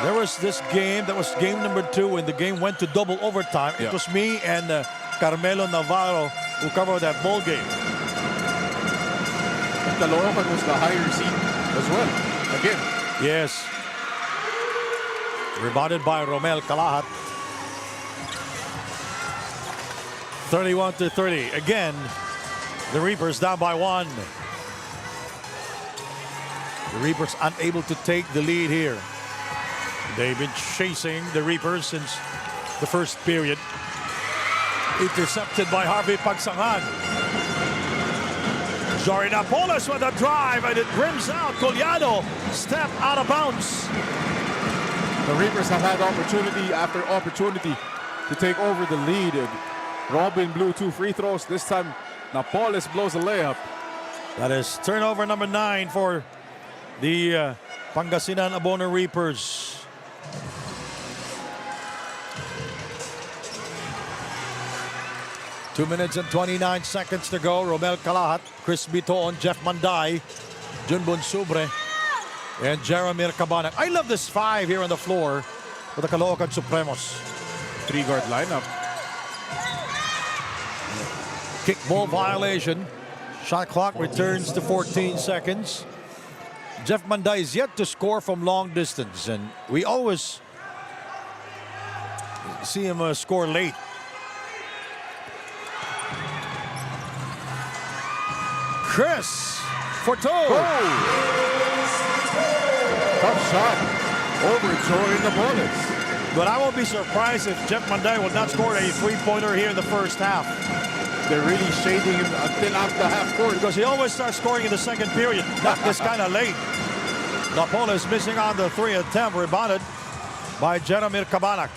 There was this game, that was game number 2, and the game went to double overtime. It was me and Carmelo Navarro who covered that ball game. Caloocan was the higher seed as well. Again. Yes. Rebounded by Romel Calahat. 31-30. Again, the Reapers down by 1. The Reapers unable to take the lead here. They've been chasing the Reapers since the first period. Intercepted by Harvey Pagsangan. Jory Napoles with a drive, and it rims out. Collado step out of bounds. The Reapers have had opportunity after opportunity to take over the lead. Robin blew 2 free throws. This time, Napoles blows a layup. That is turnover number 9 for the Pangasinan Abono Reapers. Two minutes and 29 seconds to go. Romel Calahat, Chris Biton, Jeff Manday, Junbon Subre, and Jeremy Cabanak. I love this 5 here on the floor for the Caloocan Supremos. 3-guard lineup. Kick ball violation. Shot clock returns to 14 seconds. Jeff Manday is yet to score from long distance, and we always see him score late. Chris for 2. Tough shot over Jory Napoles. But I won't be surprised if Jeff Manday will not score a 3-pointer here in the first half. They're really shading him until after half court. Because he always starts scoring in the second period. Not this kind of late. Napoles missing on the 3 attempt. Rebounded by Jeremy Cabanak.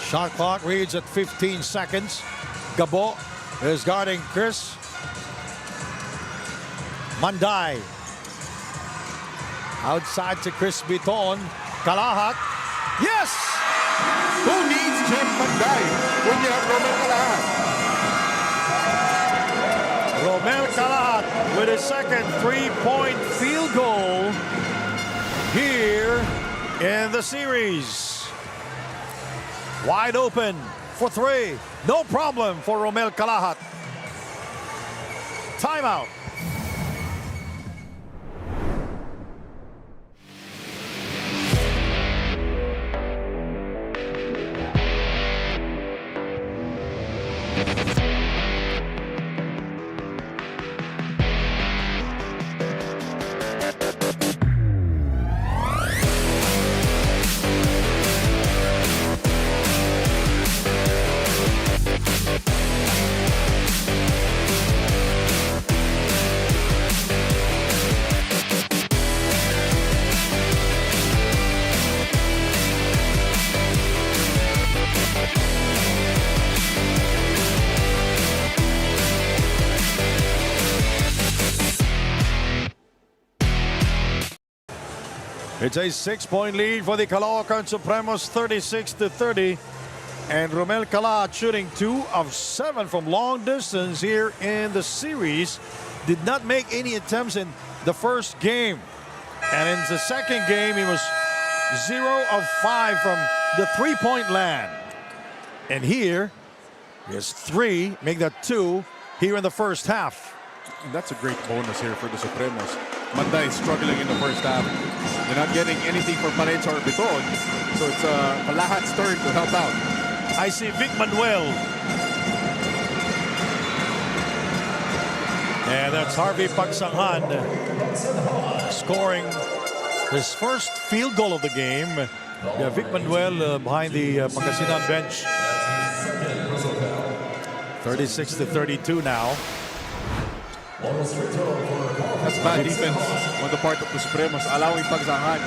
Shot clock reads at 15 seconds. Gabo is guarding Chris. Manday. Outside to Chris Biton. Calahat. Yes! Who needs Jeff Manday when you have Romel Romel Calahat? Calahat with his second 3-point field goal here in the series. Wide open for 3. No problem for Romel Calahat. timeout. It's a 6-point lead for the Caloocan Supremos, 36-30. And Romel Calat shooting 2 of 7 from long distance here in the series. Did not make any attempts in the first game. And in the second game, he was 0 of 5 from the 3-point land. And here, he has 3, make that 2 here in the first half. And that's a great bonus here for the Supremos. Manda is struggling in the first half. They're not getting anything from Parecha or Biton. So it's Kalahat's turn to help out. I see Vic Manuel. And that's Harvey Pagsanghan scoring his first field goal of the game. Yeah, Vic Manuel behind the Pangasinan bench. 36-32 now. That's bad defense on the part of the Supremos, allowing Pagsanghan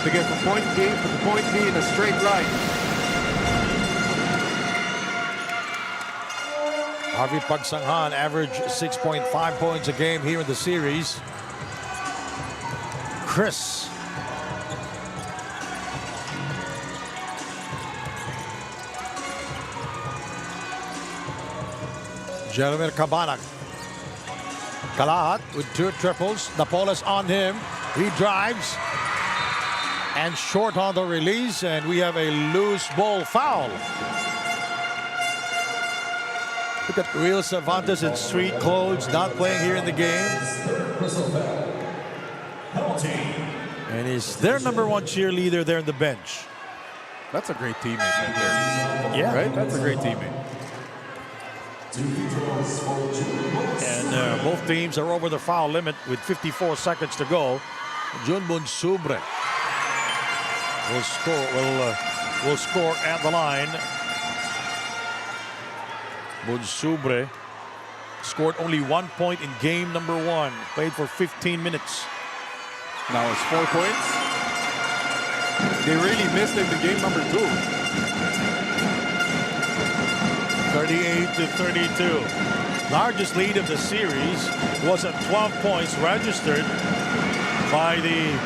to get from point A to the point B in a straight line. Harvey Pagsanghan averaged 6.5 points a game here in the series. Chris. Jeremy Cabanag. Calat with 2 triples. Napoles on him. He drives. And short on the release. And we have a loose ball foul. Look at Real Cervantes in street clothes, not playing here in the game. And he's their #1 cheerleader there in the bench. That's a great teammate right there. Yeah. Right? That's a great teammate. And both teams are over the foul limit with 54 seconds to go. Junbun Subre will score at the line. Bunsubre scored only 1 point in game #1. Played for 15 minutes. Now it's 4 points. They really missed it in game #2. 38-32. Largest lead of the series was at 12 points registered by the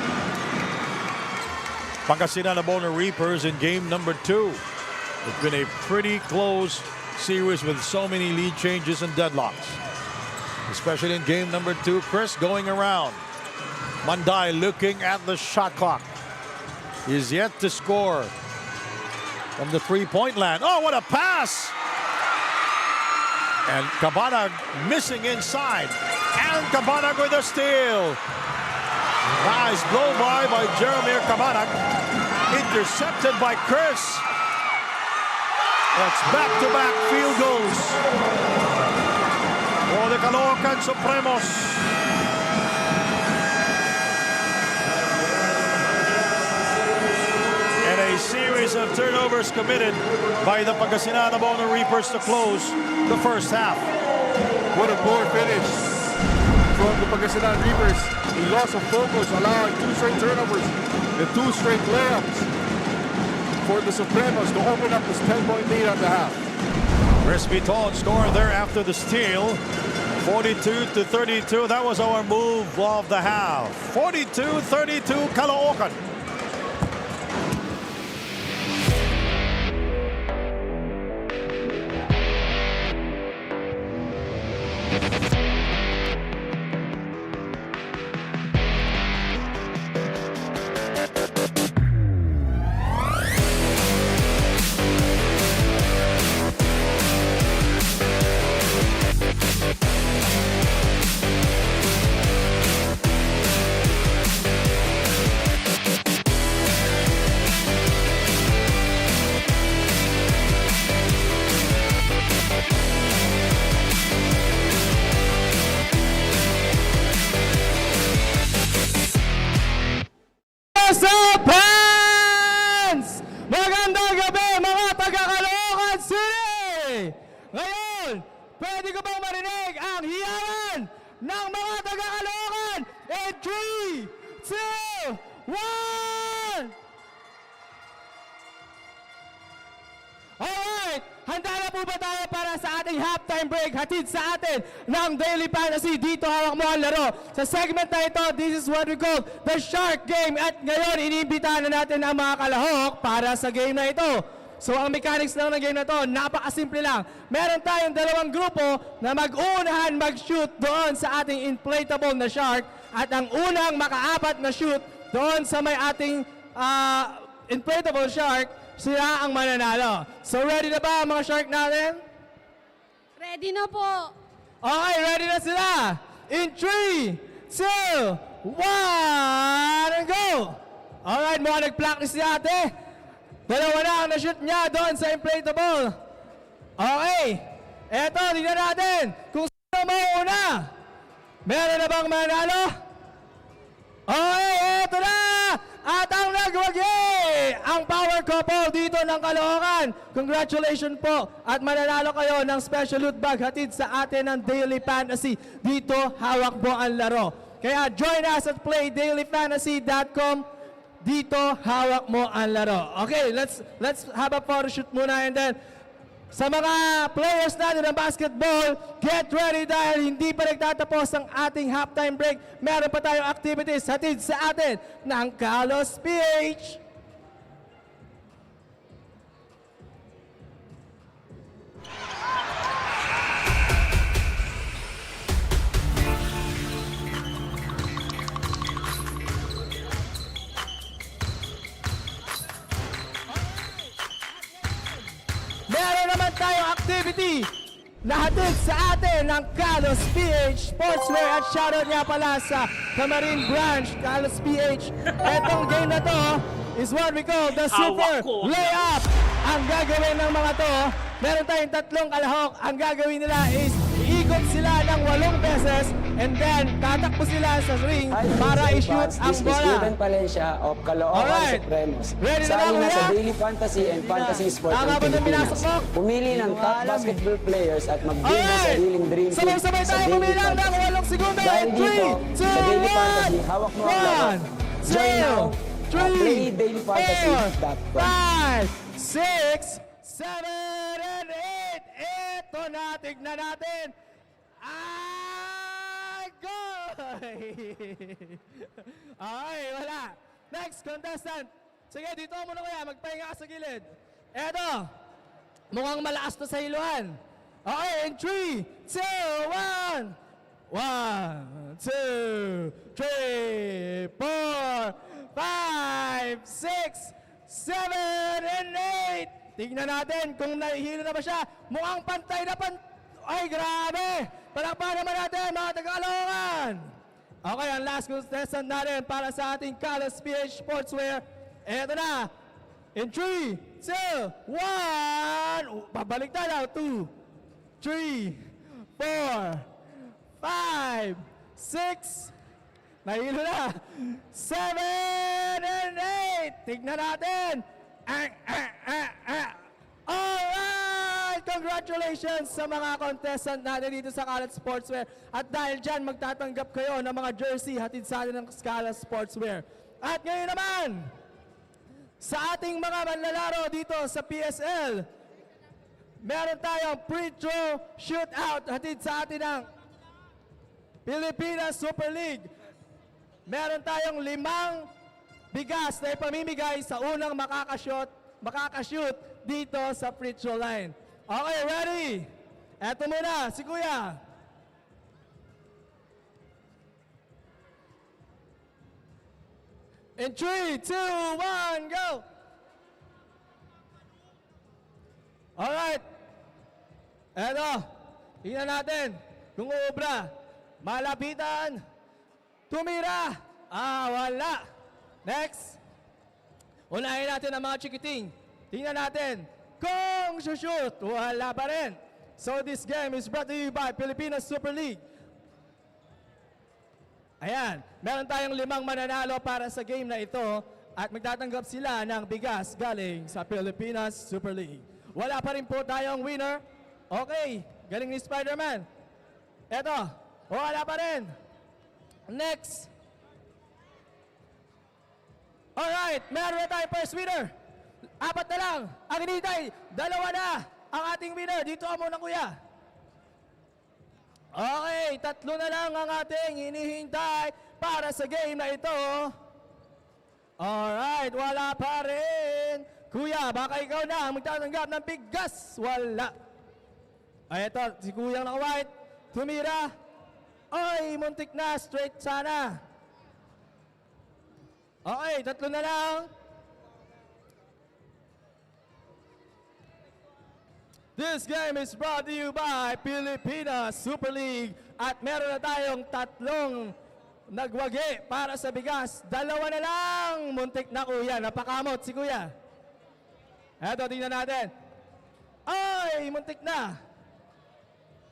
Pangasinan Abono Reapers in game #2. It's been a pretty close series with so many lead changes and deadlocks, especially in game #2. Chris going around. Manday looking at the shot clock. He's yet to score from the 3-point land. Oh, what a pass! And Cabanag missing inside. And Cabanag with a steal. Nice blow by Jeremy Cabanag. Intercepted by Chris. That's back-to-back field goals for the Caloocan Supremos. And a series of turnovers committed by the Pangasinan Abono Reapers to close the first half. What a poor finish from the Pangasinan Reapers. A loss of focus, allowing 2 straight turnovers and 2 straight layups for the Supremos to open up this 10-point lead at the half. Chris Biton scored there after the steal. 42-32. That was our move of the half. 42-32 Caloocan. Universal Fans! Magandang gabi mga taga-Caloocan City! Ngayon, pwede ko bang marinig ang hiyawan ng mga taga-Caloocan in 3, 2, 1! Alright! Handa na po ba tayo para sa ating halftime break? Hatid sa atin ng Daily Fantasy. Dito hawak mo ang laro. Sa segment na ito, this is what we call the Shark Game. At ngayon, iniimbitahan na natin ang mga kalahok para sa game na ito. So ang mechanics lang ng game na ito, napakasimple lang. Meron tayong dalawang grupo na mag-uunahan mag-shoot doon sa ating inflatable na shark. At ang unang makaapat na shoot doon sa may ating inflatable shark, sila ang mananalo. So ready na ba ang mga shark natin? Ready na po. Okay, ready na sila. In 3, 2, 1, and go! Alright, mukhang nag-practice si ate. Dalawa na ang na-shoot niya doon sa inflatable. Okay, eto, tingnan natin kung sino mauuna. Meron na bang mananalo? Okay, eto na! At ang nagwagi, ang power couple dito ng Caloocan. Congratulations po. At mananalo kayo ng special loot bag hatid sa atin ng Daily Fantasy. Dito, hawak mo ang laro. Kaya join us at playdailyfantasy.com. Dito, hawak mo ang laro. Okay, let's have a photo shoot muna and then sa mga players natin ng basketball, get ready dahil hindi pa nagtatapos ang ating halftime break. Meron pa tayong activities hatid sa atin ng Kalos PH. Meron naman tayong activity na hatid sa atin ng Kalos PH Sportswear at shoutout nga pala sa Camarine Branch, Kalos PH. Etong game na to is what we call the Super Layup. Ang gagawin ng mga to, meron tayong tatlong kalahok. Ang gagawin nila is iikot sila ng 8 beses and then tatakbo sila sa ring para i-shoot ang This is bola. Ruben Palencia of Caloocan Supremos. Ready na Sali ba, na sa kuya? Daily Fantasy and Fantasy Sport Tama ng ba na Pilipinas. pinasok mo? Pumili ng top basketball players at mag-build ng Alright! sariling dream team Sabay-sabay sa tayo Daily bumilang ng Fantasy. 8 segundo. Dahil 3, dito, 2, sa Daily Fantasy, hawak mo ang laro. 1, Join now 2, at 3, playdailyfantasy.com. 4, 5, 6, 7, and 8. Ito na, tignan natin. Ay, goy! Ay, wala. Next contestant. Sige, dito muna kaya. Magpahinga ka sa gilid. Eto. Mukhang malakas to sa hiluan. Okay, in 3, 2, 1. 1, 2, 3, 4, 5, 6, 7, and 8. Tignan natin kung nahihilo na ba siya. Mukhang pantay na Ay, grabe! Palakpakan naman natin, mga taga-Caloocan! Okay, ang last contestant natin para sa ating Kalos PH Sportswear. Eto na. In 3, 2, 1. Babalik tayo. 2, 3, 4, 5, 6. Nahilo na. 7 and 8. Tignan natin. Alright! Congratulations sa mga contestant natin dito sa Kalos Sportswear. At dahil dyan, magtatanggap kayo ng mga jersey hatid sa atin ng Kalos Sportswear. At ngayon naman, sa ating mga manlalaro dito sa PSL, meron tayong pre-throw shootout hatid sa atin ng Pilipinas Super League. Meron tayong 5 bigas na ipamimigay sa unang makakashoot dito sa free throw line. Okay, ready? Eto muna, si Kuya. In 3, 2, 1, go! Alright. Eto, tingnan natin kung uubra. Malapitan. Tumira. Wala. Next. Unahin natin ang mga chikiting. Tingnan natin kung shoot. Wala pa rin. So this game is brought to you by Pilipinas Super League. Ayan. Meron tayong 5 mananalo para sa game na ito. at magtatanggap sila ng bigas galing sa Pilipinas Super League. Wala pa rin po tayong winner. Okay, galing ni Spider-Man. Eto, wala pa rin. Next. Alright, meron na tayong first winner. 4 na lang ang hinihintay. 2 na ang ating winner. Dito ka muna, kuya. Okay, 3 na lang ang ating hinihintay para sa game na ito. Alright, wala pa rin. Kuya, baka ikaw na ang magtatanggap ng bigas. Wala. Ay, ito, si kuyang naka-white. Tumira. Ay, muntik na. Straight sana. Okay, 3 na lang. This game is brought to you by Pilipinas Super League. At meron na tayong 3 nagwagi para sa bigas. 2 na lang. Muntik na, kuya. Napakamot si kuya. Eto, tingnan natin. Ay, muntik na.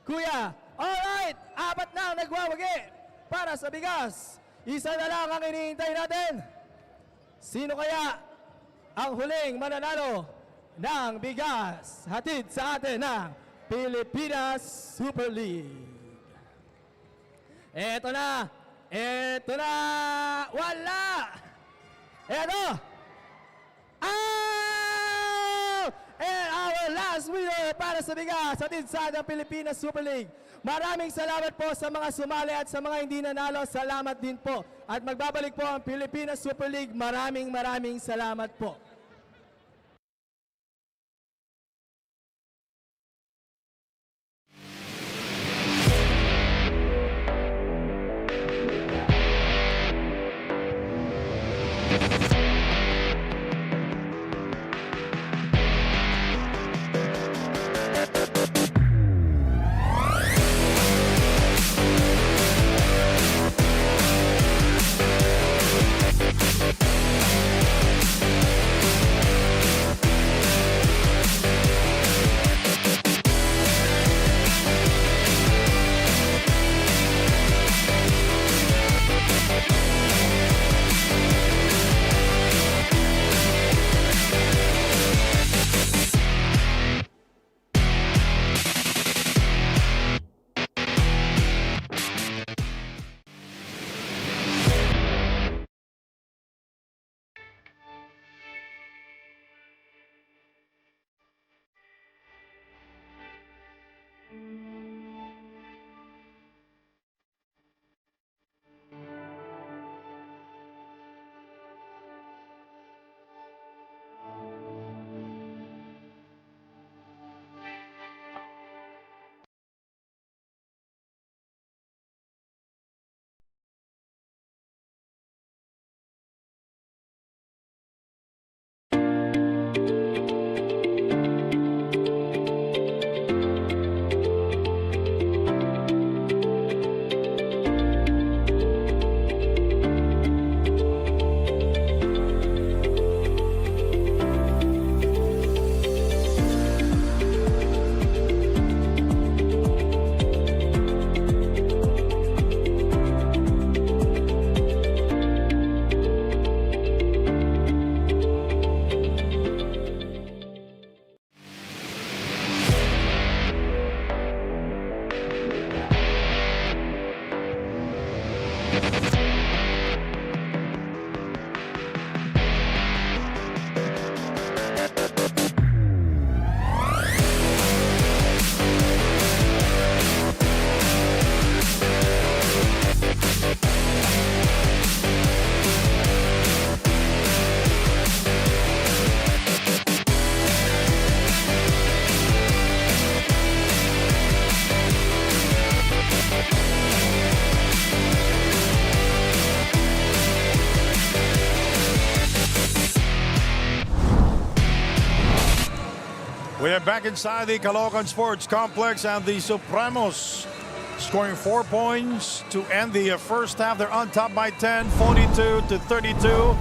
Kuya, alright. 4 na ang nagwawagi para sa bigas. 1 na lang ang hinihintay natin. Sino kaya ang huling mananalo ng bigas hatid sa atin ng Pilipinas Super League? Eto na! Eto na! Wala! Eto! Oh! And our last winner para sa bigas hatid sa ating Pilipinas Super League. Maraming salamat po sa mga sumali at sa mga hindi nanalo. Salamat din po. At magbabalik po ang Pilipinas Super League. Maraming salamat po. We are back inside the Caloocan Sports Complex, and the Supremos scoring 4 points to end the first half. They're on top by 10, 42-32.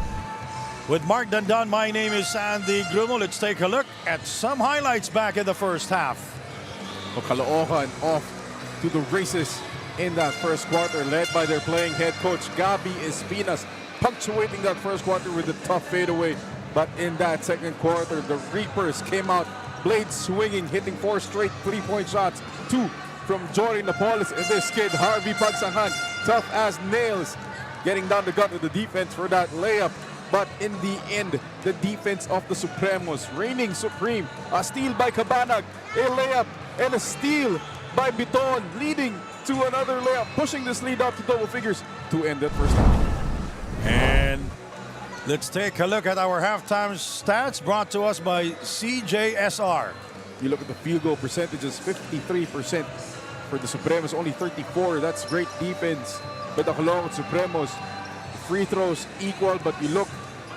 With Mark Dandan, my name is Sandy Grumo. Let's take a look at some highlights back in the first half. So Caloocan off to the races in that first quarter, led by their playing head coach Gabby Espinas. punctuating that first quarter with a tough fadeaway. But in that second quarter, the Reapers came out, blades swinging, hitting 4 straight 3-point shots. 2 from Jory Napoles and this kid, Harvey Pagsangan, tough as nails, getting down the gut of the defense for that layup. But in the end, the defense of the Supremos reigning supreme. A steal by Cabanag, a layup, and a steal by Biton, leading to another layup, pushing this lead up to double figures to end that first half. And let's take a look at our halftime stats brought to us by CJSR. You look at the field goal percentages, 53% for the Supremos, only 34. That's great defense by the Caloocan Supremos. Free throws equal, but you look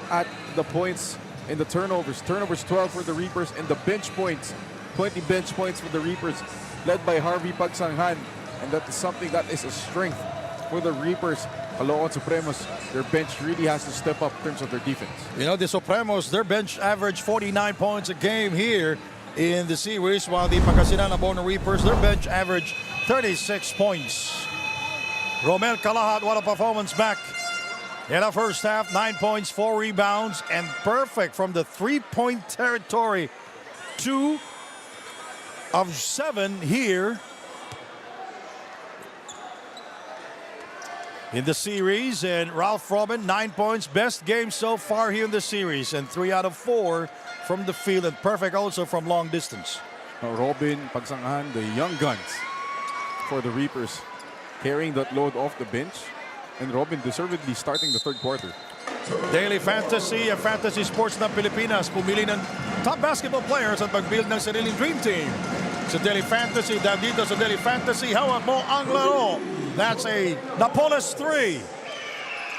at the points and the turnovers. Turnovers 12 for the Reapers, and the bench points, 20 bench points for the Reapers, led by Harvey Pagsanghan. And that is something that is a strength for the Reapers. Caloocan Supremos, their bench really has to step up in terms of their defense. You know, the Supremos, their bench average 49 points a game here in the series, while the Pangasinan Abono Reapers, their bench average 36 points. Romel Calahat, what a performance back in the first half. 9 points, 4 rebounds, and perfect from the 3-point territory. 2 of 7 here in the series. And Ralph Robin, 9 points, best game so far here in the series, and 3 out of 4 from the field, and perfect also from long distance. Robin, Pagsanghan, the young guns for the Reapers, carrying that load off the bench. And Robin deservedly starting the third quarter. Daily Fantasy, a fantasy sports ng Pilipinas. Pumili ng top basketball players at mag-build ng sariling dream team. Sa Daily Fantasy, dito sa Daily Fantasy, hawak mo ang laro. That's a Napoles 3.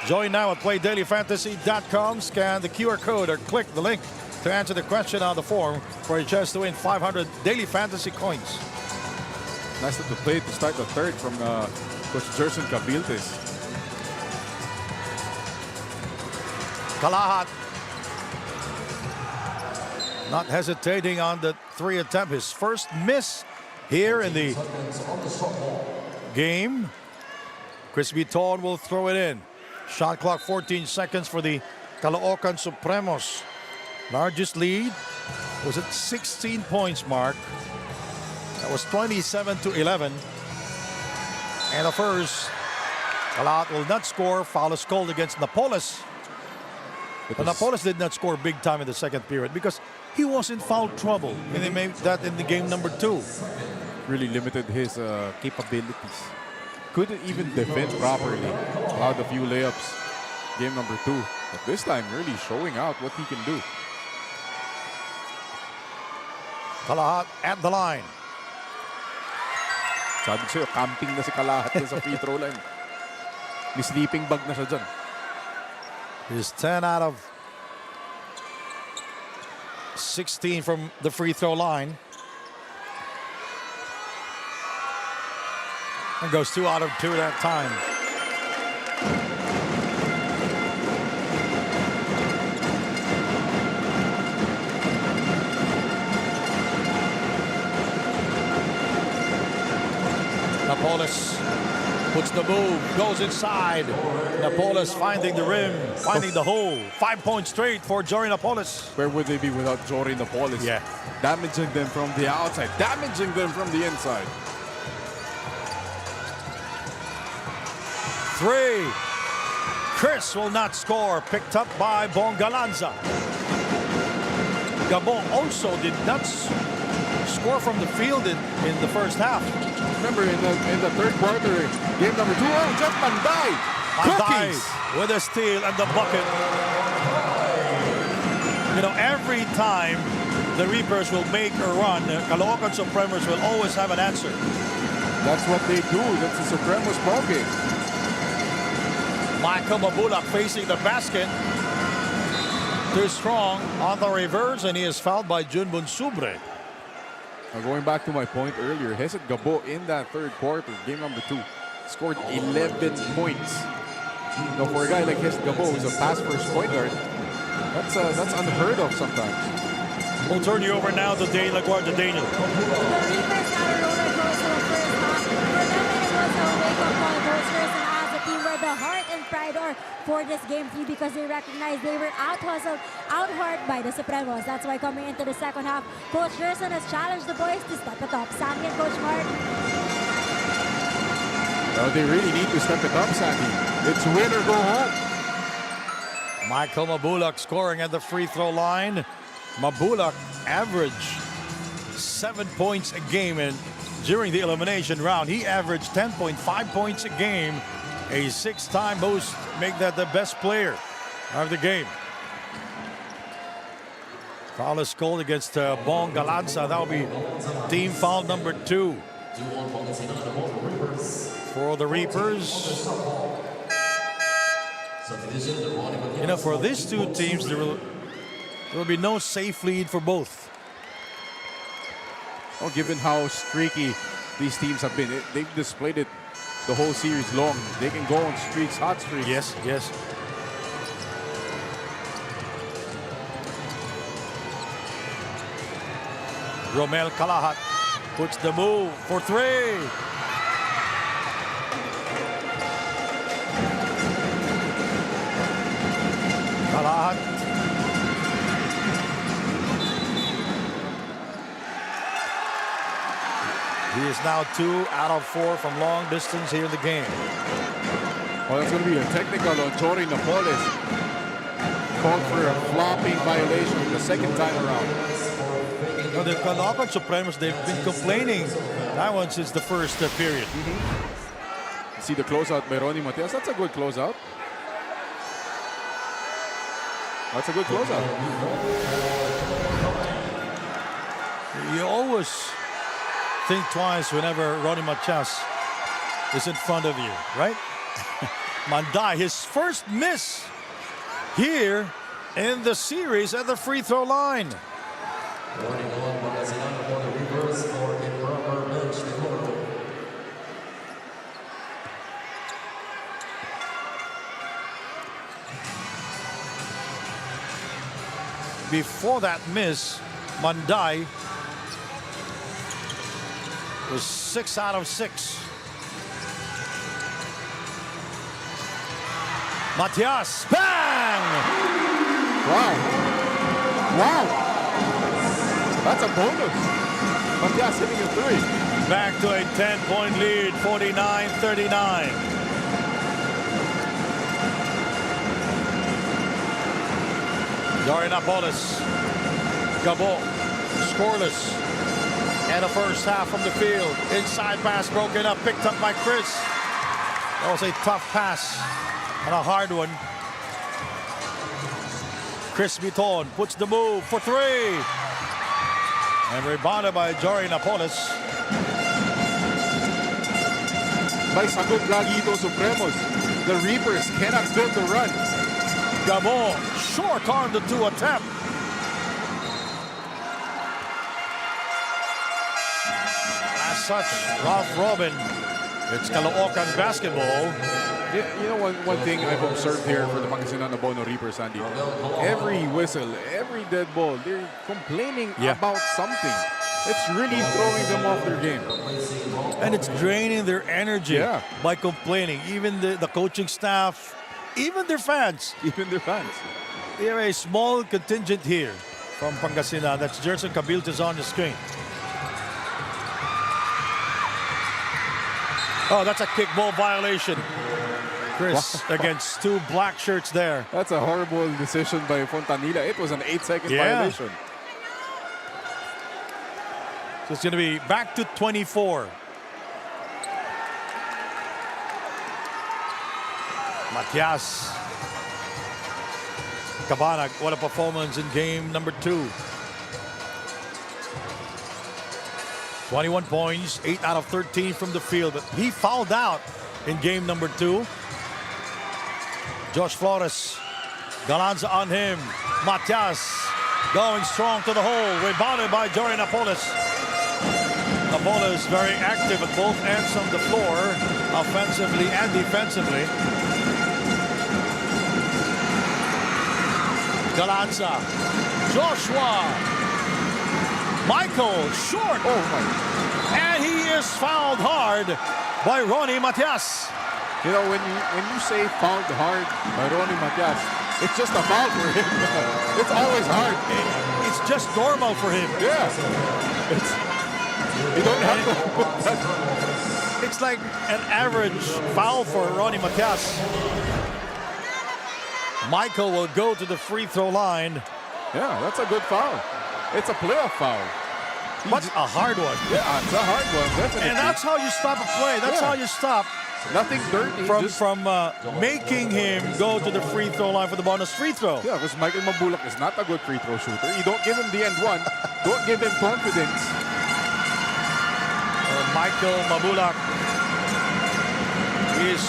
Join now at playdailyfantasy.com. Scan the QR code or click the link to answer the question on the form for a chance to win 500 Daily Fantasy coins. Nice to play to start the third from Coach Jerson Cabiltes. Calahat not hesitating on the 3 attempt. His first miss here in the game. Chris Biton will throw it in. Shot clock 14 seconds for the Caloocan Supremos. Largest lead was at 16 points mark. That was 27-11. And the first, Calahat will not score. Foul is called against Napoles. But Napoles did not score big time in the second period because he was in foul trouble. And they made that in the game number 2. Really limited his capabilities. Couldn't even defend properly. Allowed a few layups game number 2. But this time really showing out what he can do. Calahat at the line. Sabi ko sa'yo, camping na si Calahat sa free throw line. May sleeping bag na siya dyan. He's 10 out of 16 from the free throw line. And goes 2 out of 2 that time. Napoles puts the move, goes inside. Napoles finding the rim, finding the hole. 5 points straight for Jory Napoles. Where would they be without Jory Napoles? Yeah. Damaging them from the outside, damaging them from the inside. 3. Chris will not score. Picked up by Bongalanza. Gabon also did not score from the field in the first half. Remember in the third quarter, game number 2, Jeff Manday. Cookies with a steal and the bucket. You know, every time the Reapers will make a run, Caloocan Supremos will always have an answer. That's what they do. That's the Supremos ball game. Michael Mabulak facing the basket. Too strong on the reverse, and he is fouled by Junbun Subre. Now going back to my point earlier, Hesed Gabo in that third quarter, game number 2, scored 11 points. Now for a guy like Hesed Gabo, who's a pass-first point guard, that's unheard of sometimes. We'll turn you over now to Daniel LaGuardia. Daniel. The Reapers had a roller coaster first half. For them, it was a wake-up call. Those first and as a team were the heart and pride for this game 3 because they recognize they were out-hustled, out-hard by the Supremos. That's why coming into the second half, Coach Gerson has challenged the boys to step it up. Sandy and Coach Mark. Well, they really need to step it up, Sandy. It's win or go home. Michael Mabulak scoring at the free throw line. Mabulak averaged 7 points a game, and during the elimination round, he averaged 10.5 points a game, a 6-time most, make that the best player of the game. Foul is called against Bong Galanza. That will be team foul number 2 for the Reapers. You know, for these two teams, there will be no safe lead for both. Well, given how streaky these teams have been, they've displayed it the whole series long. They can go on streaks, hot streaks. Yes, yes. Romel Kalahat puts the move for 3. Kalahat. He is now 2 out of 4 from long distance here in the game. Well, that's going to be a technical on Jory Napoles. Called for a flopping violation the second time around. No, the CALOOCAN Supremos, they've been complaining that one since the first period. See the closeout by Ronnie Matias. That's a good closeout. That's a good closeout. You always think twice whenever Ronnie Matias is in front of you, right? Mandai, his first miss here in the series at the free throw line. Before that miss, Mandai was 6 out of 6. Matias, bang! Wow. Wow. That's a bonus. Matias hitting a 3. Back to a 10-point lead, 49-39. Jory Napoles, Gabo, scoreless. And the first half from the field. Inside pass broken up, picked up by Chris. That was a tough pass and a hard one. Chris Biton puts the move for 3. And rebounded by Jory Napoles. By sagot lagi ito Supremos. The Reapers cannot build the run. Gabo, short arm the 2 attempt. As such, Ralph Robin, it's Caloocan basketball. You know, one thing I've observed here for the Pangasinan Abono Reapers, Andy. Every whistle, every dead ball, they're complaining about something. It's really throwing them off their game. And it's draining their energy by complaining. Even the coaching staff, even their fans. Even their fans. We have a small contingent here from Pangasinan. That's Jerson Cabiltes on the screen. Oh, that's a kickball violation. Chris against 2 black shirts there. That's a horrible decision by Fontanilla. It was an 8-second violation. So it's going to be back to 24. Matias. Cabanag, what a performance in game number 2. 21 points, 8 out of 13 from the field, but he fouled out in game number 2. Josh Flores, Galanza on him. Matias going strong to the hole, rebounded by Jory Napoles. Napoles very active at both ends of the floor, offensively and defensively. Galanza, Joshua, Michael, short. Oh my. And he is fouled hard by Ronnie Matias. You know, when you say fouled hard by Ronnie Matias, it's just a foul for him. It's always hard. It's just normal for him. Yeah. You don't have to. It's like an average foul for Ronnie Matias. Michael will go to the free throw line. Yeah, that's a good foul. It's a playoff foul. But a hard one. Yeah, it's a hard one, definitely. And that's how you stop a play. That's how you stop nothing dirty. from making him go to the free throw line for the bonus free throw. Yeah, because Michael Mabulak is not a good free throw shooter. You don't give him the end one. Don't give him confidence. Michael Mabulak is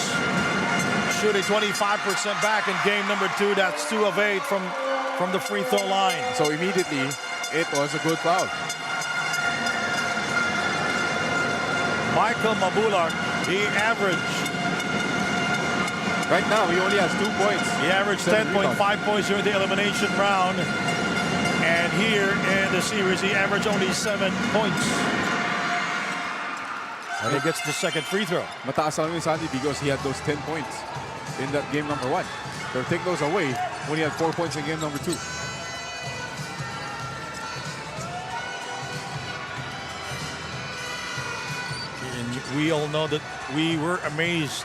shooting 25% back in game number 2. That's 2 of 8 from the free throw line. So immediately, it was a good foul. Michael Mabulak, he averaged. Right now, he only has 2 points. He averaged 10.5 points during the elimination round. And here in the series, he averaged only 7 points. And he gets the second free throw. Mataas lang yun, Sandy, because he had those 10 points in that game number 1. So take those away when he had 4 points in game number 2. And we all know that we were amazed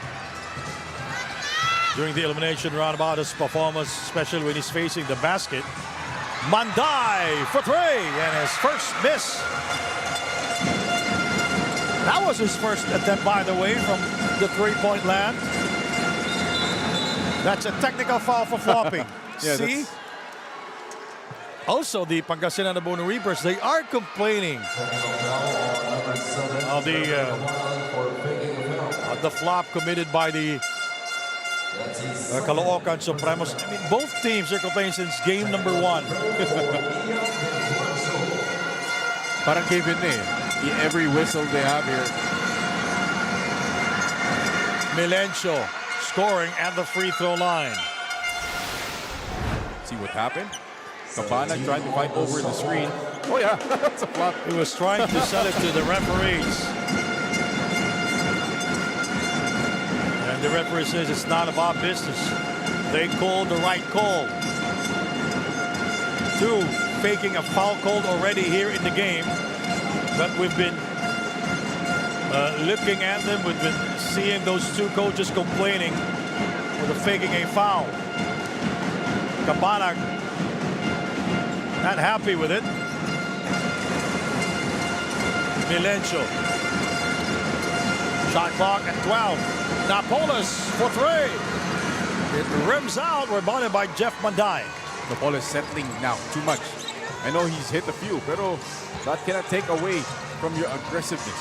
during the elimination round about his performance, especially when he's facing the basket. Mandai for 3 and his first miss. That was his first attempt, by the way, from the three-point land. That's a technical foul for flopping. Yeah, see? Also, the Pangasinan Abono Reapers, they are complaining of the flop committed by the Caloocan Supremos. I mean, both teams are complaining since game number 1. Parang Kevin every whistle they have here. Milencio scoring at the free throw line. See what happened? Cabana trying to fight over the screen. Oh yeah, that's a flop. He was trying to sell it to the referees. And the referee says it's not about business. They called the right call. 2, faking a foul call already here in the game. But we've been looking at them. We've been seeing those 2 coaches complaining for the faking a foul. Cabana not happy with it. Milencio. Shot clock at 12. Napoles for 3. It rims out. Rebounded by Jeff Mandai. The ball is settling now too much. I know he's hit a few, pero that cannot take away from your aggressiveness.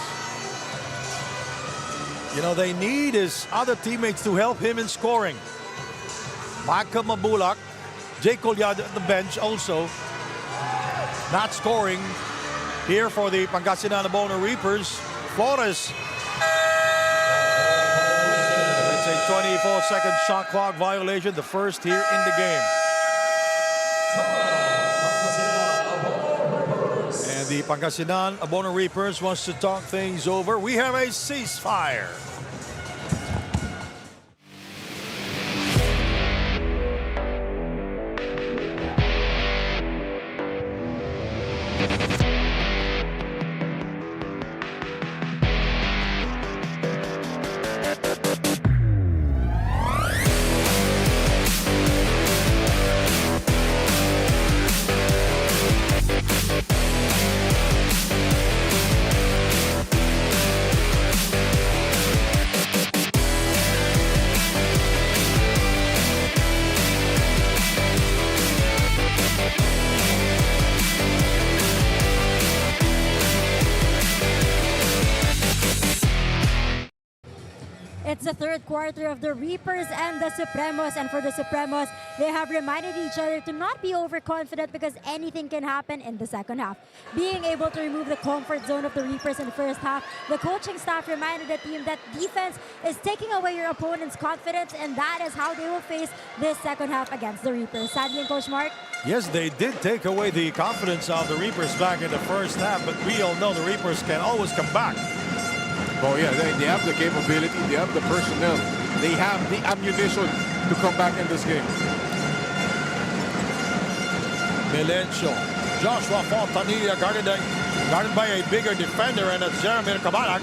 You know, they need his other teammates to help him in scoring. Michael Mabulak, Jay Collado at the bench also. Not scoring here for the Pangasinan Abono Reapers. Flores. It's a 24-second shot clock violation, the first here in the game. And the Pangasinan Abono Reapers wants to talk things over. We have a ceasefire. It's the third quarter of the Reapers and the Supremos, and for the Supremos, they have reminded each other to not be overconfident because anything can happen in the second half. Being able to remove the comfort zone of the Reapers in the first half, the coaching staff reminded the team that defense is taking away your opponent's confidence, and that is how they will face this second half against the Reapers. Sandy and Coach Mark? Yes, they did take away the confidence of the Reapers back in the first half, but we all know the Reapers can always come back. Oh yeah, they have the capability, they have the personnel they have the ammunition to come back in this game. Melencio. Joshua Fontanilla guarded by a bigger defender, and it's Jeremy Cabanag.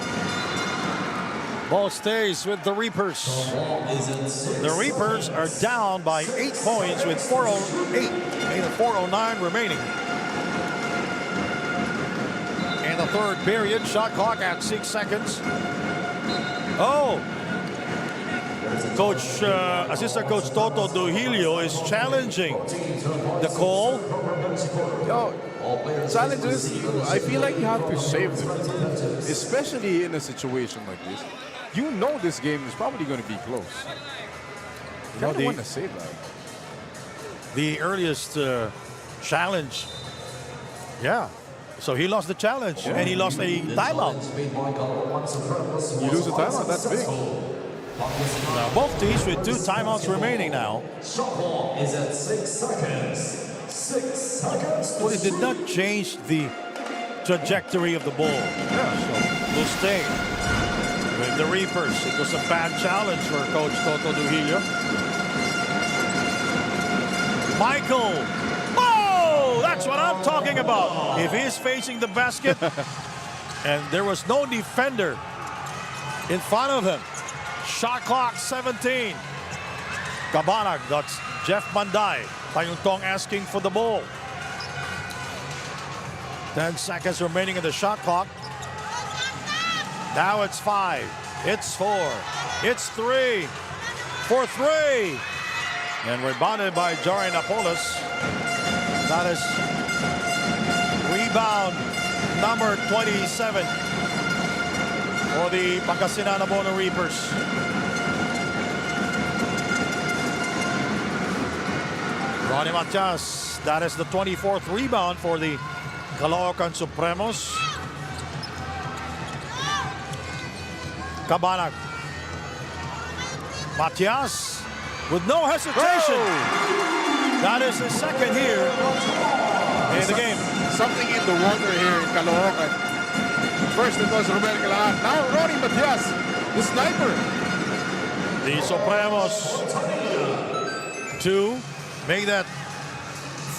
Ball stays with the Reapers. The Reapers are down by 8 points with 4:09 remaining. In the third period, shot clock at 6 seconds. Oh! Assistant Coach Toto Duhilio is challenging the call. Challenges, I feel like you have to save them, especially in a situation like this. You know this game is probably going to be close. You don't want to save that. The earliest challenge. Yeah. So he lost the challenge, and he lost a timeout. You lose a timeout, that's big. Now, both teams with 2 timeouts remaining now. Is at 6 seconds. 6 seconds. Well, it did not change the trajectory of the ball. So we'll stay with the Reapers. It was a bad challenge for Coach Toto Duhilio. Michael. Oh, that's what I'm talking about. If he's facing the basket and there was no defender in front of him. Shot clock 17. Cabanag, that's Jeff Manday. Tayuntong asking for the ball. 10 seconds remaining in the shot clock. Now it's 5. It's 4. It's 3. For 3. And rebounded by Jory Napoles. That is rebound number 27 for the Pangasinan Abono Reapers. Ronnie Matias, that is the 24th rebound for the Caloocan Supremos. Cabanag. Matias with no hesitation. That is his second here in the game. Something in the water here in Caloocan. First it was Romel Galaan. Now Ronnie Matias, the sniper. The Supremos 2. Make that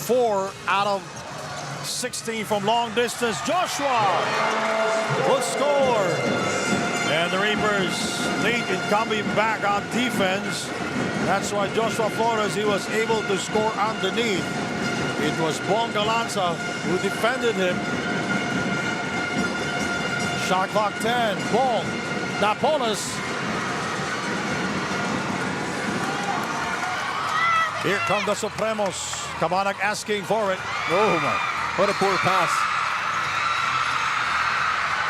4 out of 16 from long distance. Joshua will score. And the Reapers late in coming back on defense. That's why Joshua Flores, he was able to score underneath. It was Bong Galanza who defended him. Shot clock 10. Bong. Napoles. Here come the Supremos. Cabanag asking for it. Oh my, what a poor pass.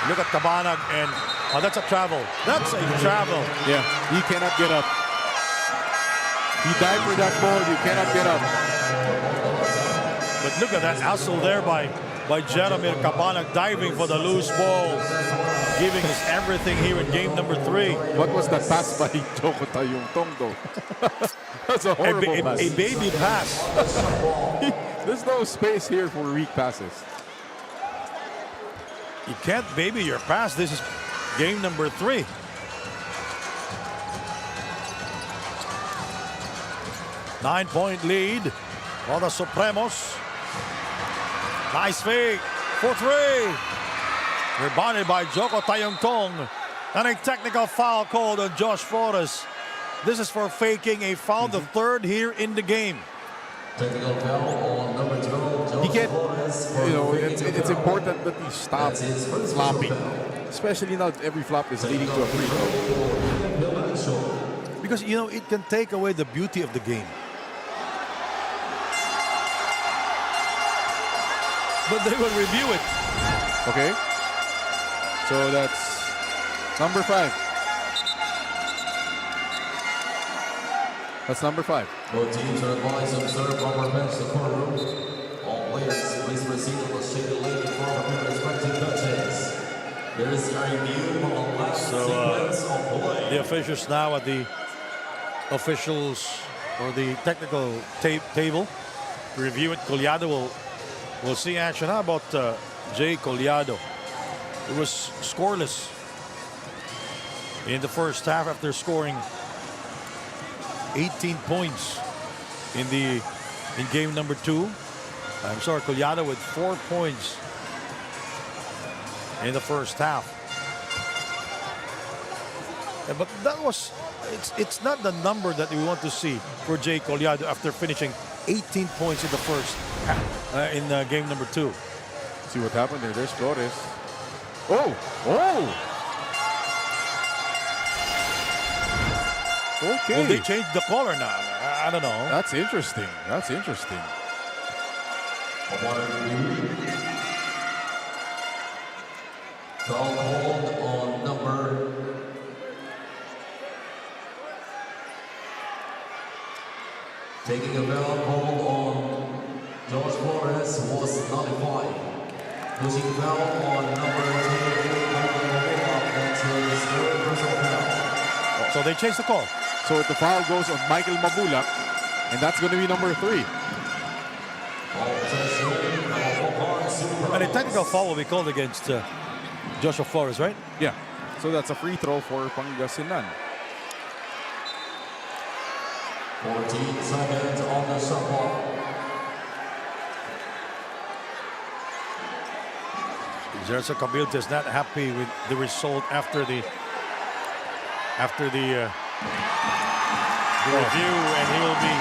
Look at Cabanag and, oh, that's a travel. That's a travel. Yeah, he cannot get up. He died for that ball, you cannot get up. But look at that hustle there by Jeremy Cabanag diving for the loose ball. Giving us everything here in game number 3. What was that pass by Joko Tayuntong though? That's a horrible pass. A baby pass. There's no space here for weak passes. You can't baby your pass. This is game number 3. Nine-point lead for the Supremos. Nice fake for 3. Rebounded by Joko Tayuntong. And a technical foul called on Josh Flores. This is for faking a foul, the 3rd here in the game. Technical foul on number 12. He can't, you know, it's important that he stop flopping. Especially now that every flop is leading to a free throw. Because, you know, it can take away the beauty of the game. But they will review it. Okay. So that's number 5. That's number 5. Both teams are advised to observe from our bench the courtroom. All players please proceed to the shaded lane in front of their respective benches. There is a review of the last sequence of play. The officials now at the officials or the technical table review it. Collado will see action. How about Jay Collado? It was scoreless in the first half after scoring 18 points in game number 2. I'm sorry, Collado with 4 points in the first half. But that was, it's not the number that we want to see for Jay Collado after finishing 18 points in the first half in game number 2. See what happened there. There's Flores. Oh! Oh! Okay. Well, they changed the color now. I don't know. That's interesting. That's interesting. Foul called on number taking a foul called on George Flores was nullified. Losing foul on number 10. That's his third personal foul. So they changed the call. So the foul goes on Michael Mabulak, and that's going to be number 3. And a technical foul will be called against Joshua Flores, right? Yeah. So that's a free throw for Pangasinan. 14 seconds on the shot clock. Jersa Cabilde is not happy with the result after the review, and he will be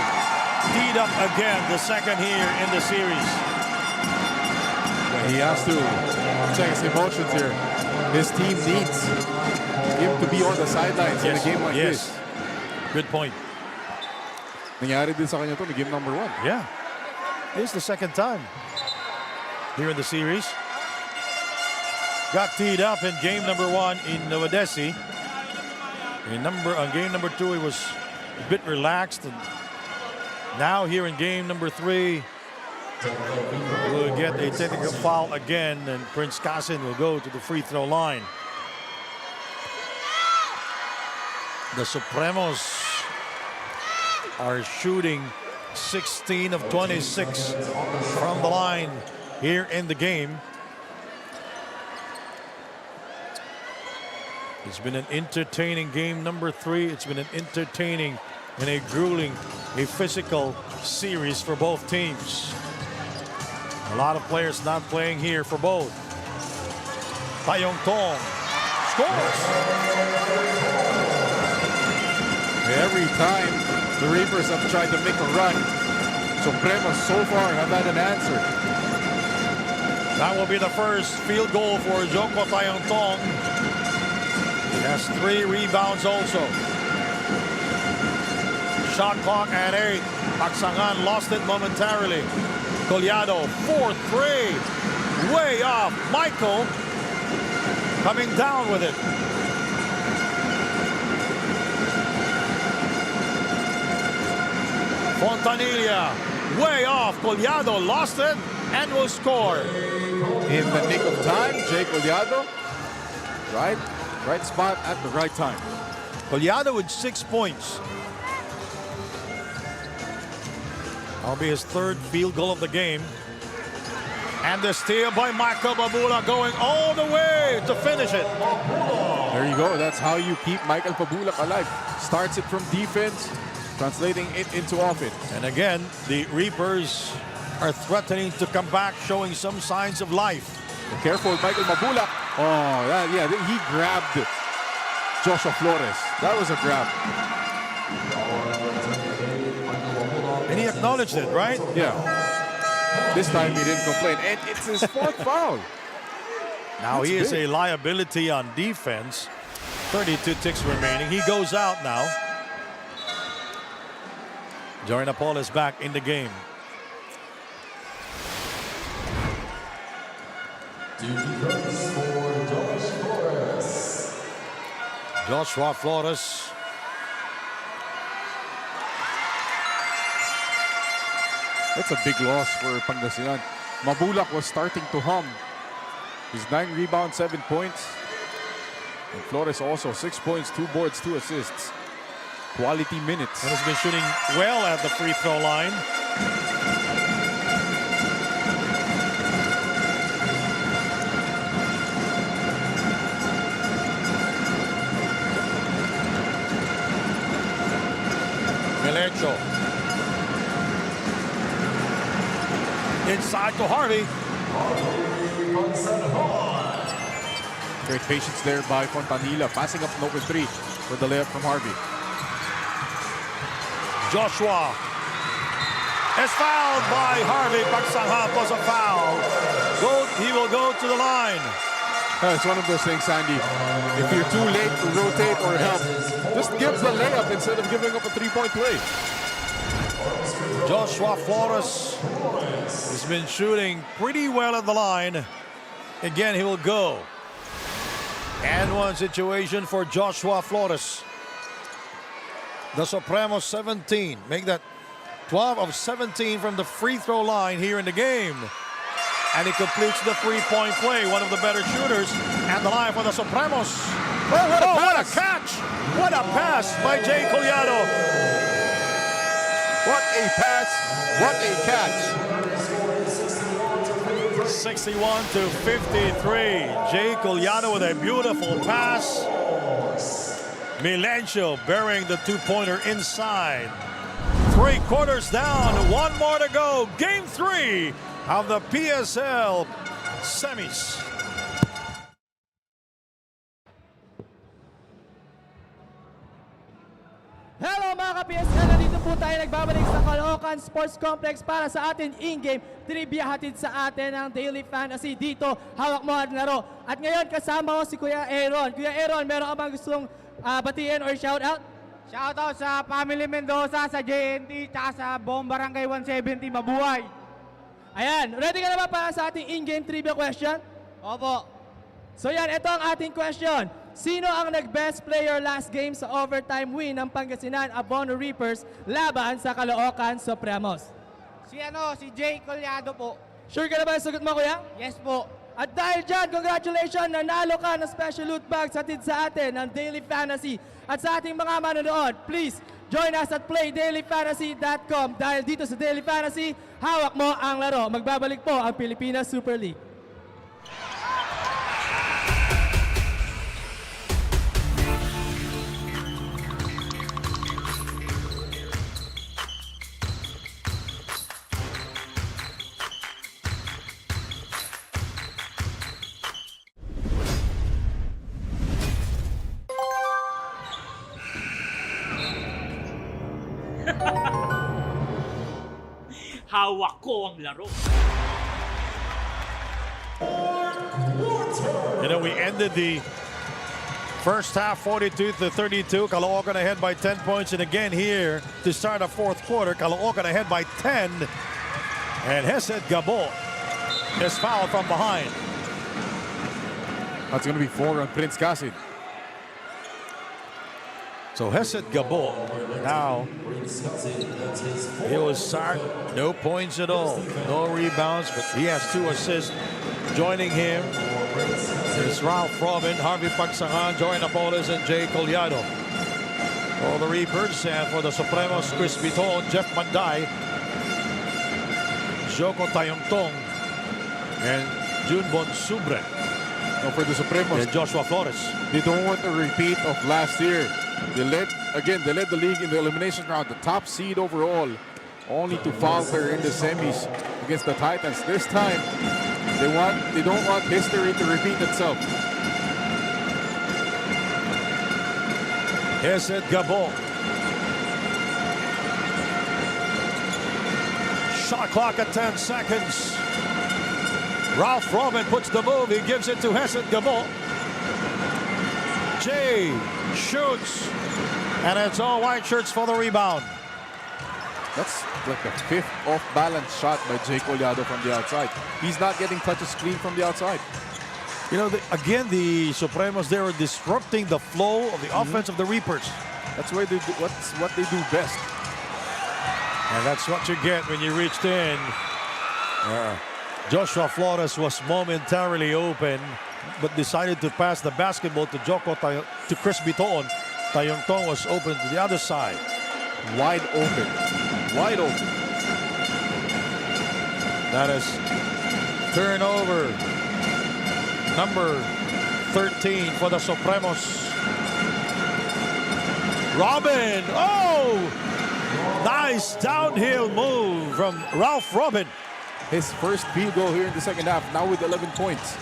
teed up again, the second here in the series. He has to check his emotions here. His team needs him to be on the sidelines in a game like this. Good point. Nangyari din sa kanya to in game number 1. Yeah. This is the second time here in the series. Got teed up in game number 1 in Novedesi. On game number 2, he was a bit relaxed, and now here in game number 3, we'll get a technical foul again, and Prince Kasin will go to the free throw line. The Supremos are shooting 16 of 26 from the line here in the game. It's been an entertaining game number 3. It's been an entertaining and a grueling, a physical series for both teams. A lot of players not playing here for both. Tayong Tong scores. Every time the Reapers have tried to make a run, Supremos so far have had an answer. That will be the first field goal for Joko Tayong Tong. He has 3 rebounds also. Shot clock at 8. Pagsangan lost it momentarily. Collado, 4-3. Way off. Michael coming down with it. Fontanilla, way off. Collado lost it and will score. In the nick of time, Jay Collado. Right spot at the right time. Collado with 6 points. That'll be his 3rd field goal of the game. And the steal by Michael Babula going all the way to finish it. There you go. That's how you keep Michael Pabulak alive. Starts it from defense, translating it into offense. And again, the Reapers are threatening to come back, showing some signs of life. Careful, Michael Mabulak. Oh, he grabbed Joshua Flores. That was a grab. And he acknowledged it, right? Yeah. This time he didn't complain. And it's his 4th foul. Now he is a liability on defense. 32 ticks remaining. He goes out now. Jordan Paul is back in the game. Joshua Flores. That's a big loss for Pangasinan. Mabulak was starting to hum. He's 9 rebounds, 7 points. And Flores also 6 points, 2 boards, 2 assists. Quality minutes. And has been shooting well at the free throw line. Camacho. Inside to Harvey. Great patience there by Fontanilla, passing up an open three with the layup from Harvey. Joshua is fouled by Harvey. Pagsangha was a foul. He will go to the line. It's one of those things, Sandy. If you're too late to rotate or help, just give the layup instead of giving up a three-point play. Joshua Flores has been shooting pretty well at the line. Again, he will go. And one situation for Joshua Flores. The Supremos 17. Make that 12 of 17 from the free throw line here in the game. And he completes the three-point play. One of the better shooters at the line for the Supremos. What a catch! What a pass by Jay Collado. What a pass! What a catch! 61 to 53. Jay Collado with a beautiful pass. Milencio bearing the two-pointer inside. 3 quarters down, 1 more to go. Game 3 of the PSL semis. Hello mga ka-PSL! Nandito po tayo nagbabalik sa Caloocan Sports Complex para sa atin in-game trivia hatid sa atin ng Daily Fantasy dito. Hawak mo ang laro. At ngayon kasama ko si Kuya Aaron. Kuya Aaron, meron ka bang gustong batiin or shoutout? Shoutout sa Family Mendoza, sa JNT, tsaka sa buong Barangay 170, mabuhay! Ayan, ready ka na ba para sa ating in-game trivia question? Opo. So yan, ito ang ating question. Sino ang nag-best player last game sa overtime win ng Pangasinan Abono Reapers laban sa Caloocan Supremos? Si Jay Collado po. Sure ka na ba yung sagot mo, Kuya? Yes po. At dahil dyan, congratulations, nanalo ka ng special loot bags hatid sa atin ng Daily Fantasy. At sa ating mga manonood, please join us at playdailyfantasy.com dahil dito sa Daily Fantasy, hawak mo ang laro. Magbabalik po ang Pilipinas Super League. Hawak ko ang laro. You know, we ended the first half 42 to 32. Caloocan ahead by 10 points. And again here to start the fourth quarter, Caloocan ahead by 10. And Hesed Gabo is fouled from behind. That's going to be 4 on Prince Casid. So Hesed Gabo now, he was start, no points at all, no rebounds, but he has 2 assists. Joining him is Ralph Robin, Harvey Pagsangan, Joy Napoles, and Jay Collado. For the Reapers and for the Supremos, Chris Biton, Jeff Manday, Joko Tayongtong, and Junbon Subre. Now for the Supremos, And Joshua Flores. they don't want a repeat of last year. They led the league in the elimination round, the top seed overall, only to falter in the semis against the Titans. This time, they don't want history to repeat itself. Hesed Gabo. Shot clock at 10 seconds. Ralph Robin puts the move. He gives it to Hesed Gabo. Jay shoots. And it's all white shirts for the rebound. That's like the 5th off-balance shot by Jay Collado from the outside. He's not getting touches clean from the outside. You know, again, the Supremos, they were disrupting the flow of the offense of the Reapers. That's what they do best. And that's what you get when you reached in. Joshua Flores was momentarily open, but decided to pass the basketball to Chris Biton. Tayongtong was open to the other side. Wide open. Wide open. That is turnover number 13 for the Supremos. Robin, Nice downhill move from Ralph Robin. His first field goal here in the second half, now with 11 points.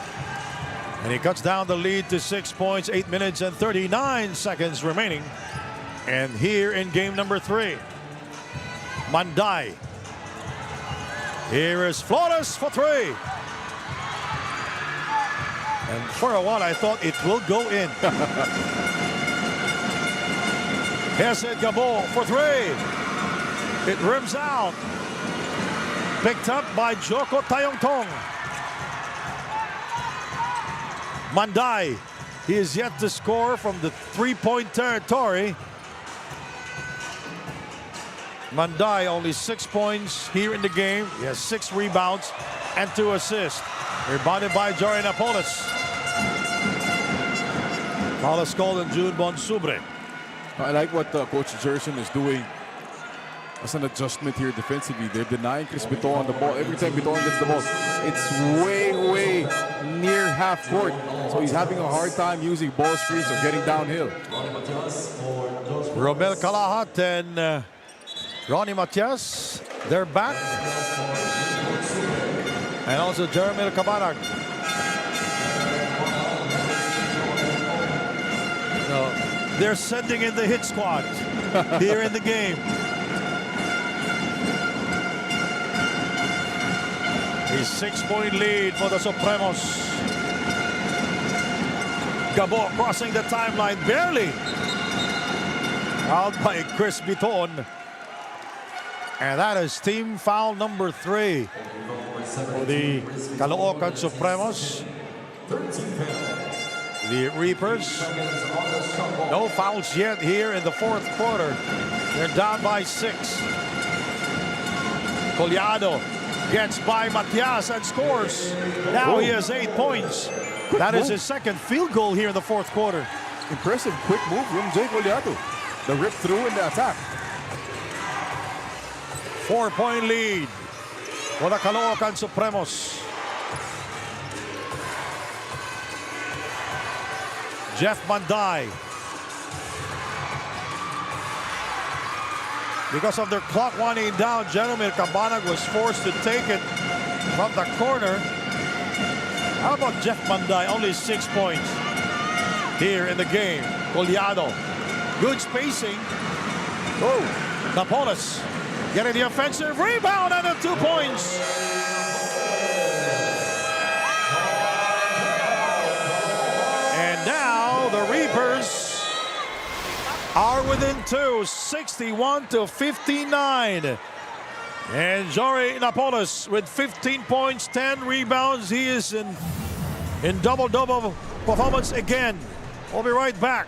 And he cuts down the lead to 6 points, 8 minutes and 39 seconds remaining. And here in game number 3, Manday. Here is Flores for 3. And for a while, I thought it will go in. Hesed Gabo for 3. It rims out. Picked up by Joko Tayongtong. Manday, he is yet to score from the 3-point territory. Manday only 6 points here in the game. He has 6 rebounds and 2 assists. Rebounded by Jory Napoles. Foul is called on June Bonsubre. I like what Coach Jerson is doing as an adjustment here defensively. They're denying Chris Biton on the ball. Every time Biton gets the ball, it's way near half court. So he's having a hard time using ball screens or getting downhill. Romel Calahat and Ronnie Matias, they're back. And also Jeremy Cabanag. They're sending in the hit squad here in the game. A 6-point lead for the Supremos. Gabo crossing the timeline barely. Out by Chris Biton. And that is team foul number 3 for the Caloocan Supremos. The Reapers. No fouls yet here in the 4th quarter. They're down by 6. Collado gets by Matias and scores. Now he has 8 points. That is his second field goal here in the 4th quarter. Impressive quick move from Jay Collado. The rip through in the attack. 4-point lead for the Caloocan Supremos. Jeff Manday. Because of their clock winding down, Jeremy Cabanag was forced to take it from the corner. How about Jeff Manday? Only 6 points here in the game. Collado. Good spacing. Oh, Napoles getting the offensive rebound and the 2 points. And now the Reapers are within 2, 61-59. And Jory Napoles with 15 points, 10 rebounds. He is in double-double performance again. We'll be right back.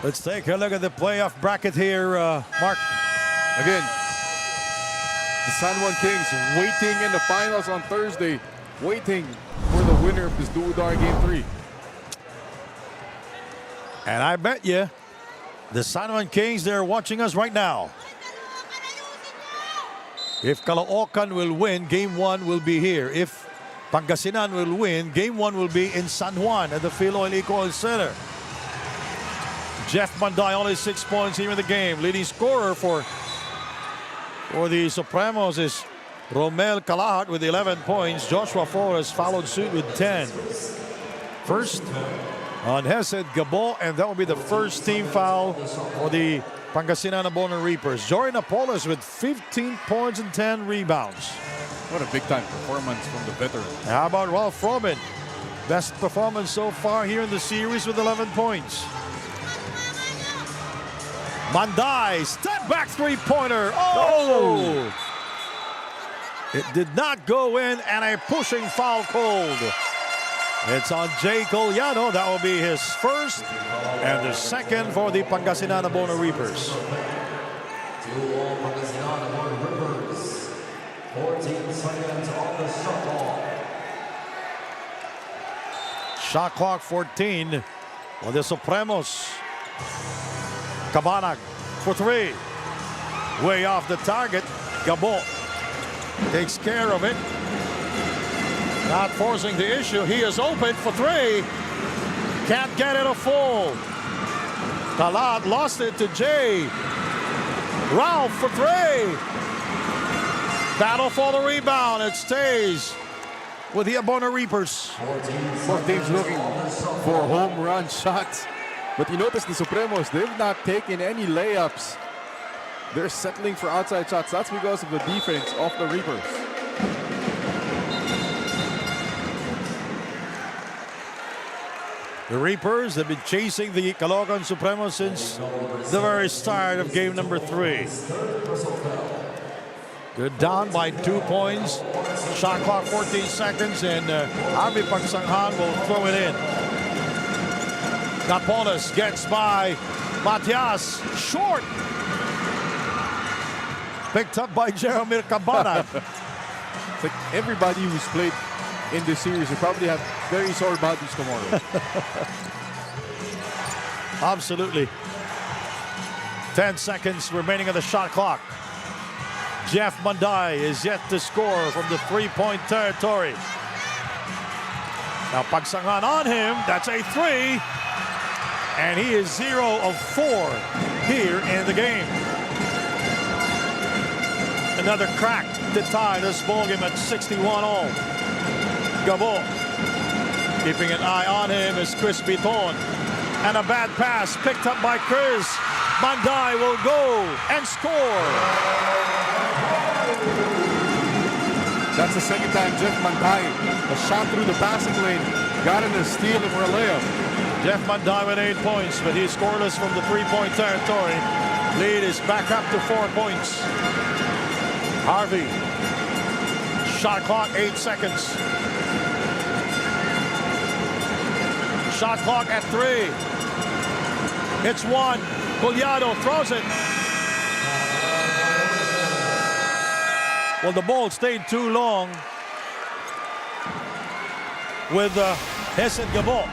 Let's take a look at the playoff bracket here, Mark. Again, the San Juan Kings waiting in the finals on Thursday, waiting for the winner of this do-or-die game 3. And I bet you the San Juan Kings, they're watching us right now. If Caloocan will win, game 1 will be here. If Pangasinan will win, game 1 will be in San Juan at the Phil Oil Eco Center. Jeff Manday only 6 points here in the game. Leading scorer for the Supremos is Romel Calahat with 11 points. Joshua Flores followed suit with 10. First on Hesed Gabo, and that will be the first team foul for the Pangasinan Abono Reapers. Jory Napoles with 15 points and 10 rebounds. What a big-time performance from the veteran. How about Ralph Robin? Best performance so far here in the series with 11 points. Manday, step back three-pointer. Oh! It did not go in, and a pushing foul called. It's on Jay Collado. That will be his first and the second for the Pangasinan Abono Reapers. 2-all Pangasinan Abono Reapers. 14 seconds on the shot clock. Shot clock 14 for the Supremos. Cabanag for three. Way off the target. Gabo takes care of it. Not forcing the issue. He is open for three. Can't get it a full. Talat lost it to Jay. Ralph for three. Battle for the rebound. It stays with the Abono Reapers. Both teams looking for home run shots. But you notice the Supremos, they've not taken any layups. They're settling for outside shots. That's because of the defense of the Reapers. The Reapers have been chasing the Caloocan Supremos since the very start of game number 3. They're down by 2 points. Shot clock 14 seconds, and Arby Pagsanghan will throw it in. Napoles gets by Matias. Short. Picked up by Jeremy Cabanag. It's like everybody who's played in this series will probably have very sore bodies tomorrow. Absolutely. 10 seconds remaining on the shot clock. Jeff Manday is yet to score from the three-point territory. Now Pagsanghan on him. That's a three. And he is 0 of 4 here in the game. Another crack to tie this ballgame at 61 all. Gabo keeping an eye on him is Chris Biton. And a bad pass picked up by Chris. Manday will go and score. That's the second time Jeff Manday has shot through the passing lane, got in a steal for a layup. Jeff Manday with 8 points, but he's scoreless from the three-point territory. Lead is back up to 4 points. Harvey. Shot clock 8 seconds. Shot clock at 3. It's 1. Collado throws it. Well, the ball stayed too long with Hesed Gabo.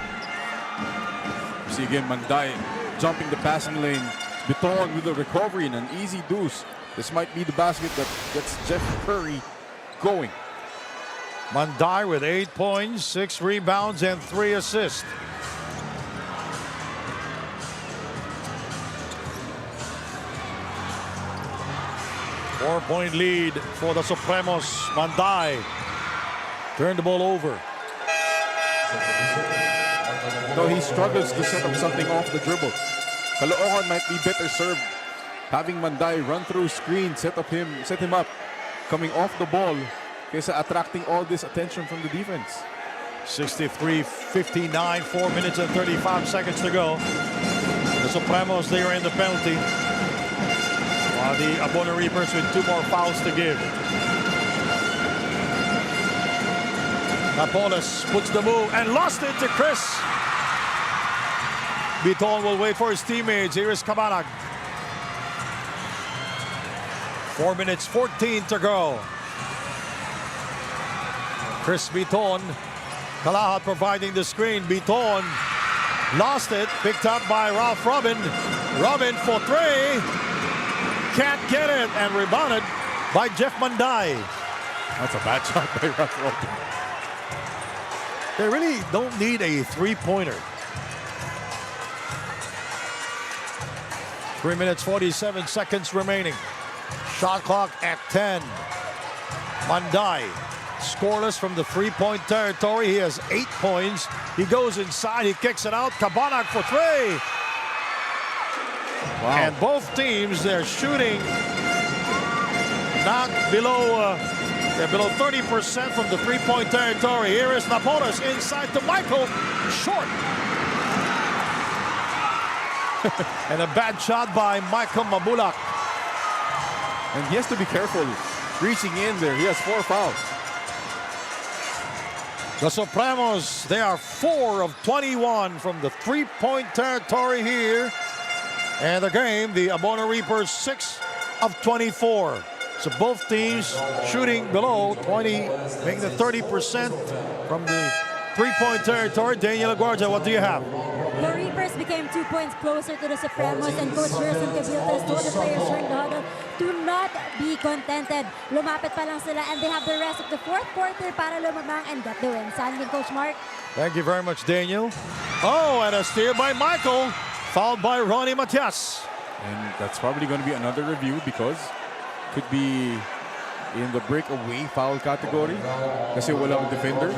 See again Manday jumping the passing lane. Biton with the recovery and an easy deuce. This might be the basket that gets Jeff Curry going. Manday with 8 points, 6 rebounds, and 3 assists. Four-point lead for the Supremos. Manday turned the ball over. Though he struggles to set up something off the dribble. Caloocan might be better served having Manday run through screen, set him up, coming off the ball, kaysa attracting all this attention from the defense. 63-59, 4 minutes and 35 seconds to go. The Supremos, they are in the penalty, while the Abono Reapers with 2 more fouls to give. Napoles puts the move and lost it to Chris. Biton will wait for his teammates. Here is Cabanag. 4 minutes, 14 to go. Chris Biton. Kalahat providing the screen. Biton lost it. Picked up by Ralph Robin. Robin for 3. Can't get it. And rebounded by Jeff Manday. That's a bad shot by Ralph Robin. They really don't need a three-pointer. 3 minutes, 47 seconds remaining. Shot clock at 10. Manday, scoreless from the three-point territory. He has 8 points. He goes inside. He kicks it out. Cabanag for 3. Wow. And both teams, they're shooting not below, they're below 30% from the three-point territory. Here is Napoles inside to Michael. Short. And a bad shot by Michael Mabulak. And he has to be careful reaching in there. He has 4 fouls. The Supremos, they are 4 of 21 from the three-point territory here. And the game, the Abono Reapers, 6 of 24. So both teams shooting below 20, making the 30% from the three-point territory. Daniel Aguardia, what do you have? The Reapers became 2 points closer to the Supremos, and Coach Jerson Cabildas told the players during the huddle to not be contented. Lumapit pa lang sila, and they have the rest of the fourth quarter para lumamang and get the win. Saan din, Coach Mark? Thank you very much, Daniel. Oh, and a steal by Michael, fouled by Ronnie Matias. And that's probably going to be another review because could be in the breakaway foul category kasi walang defender.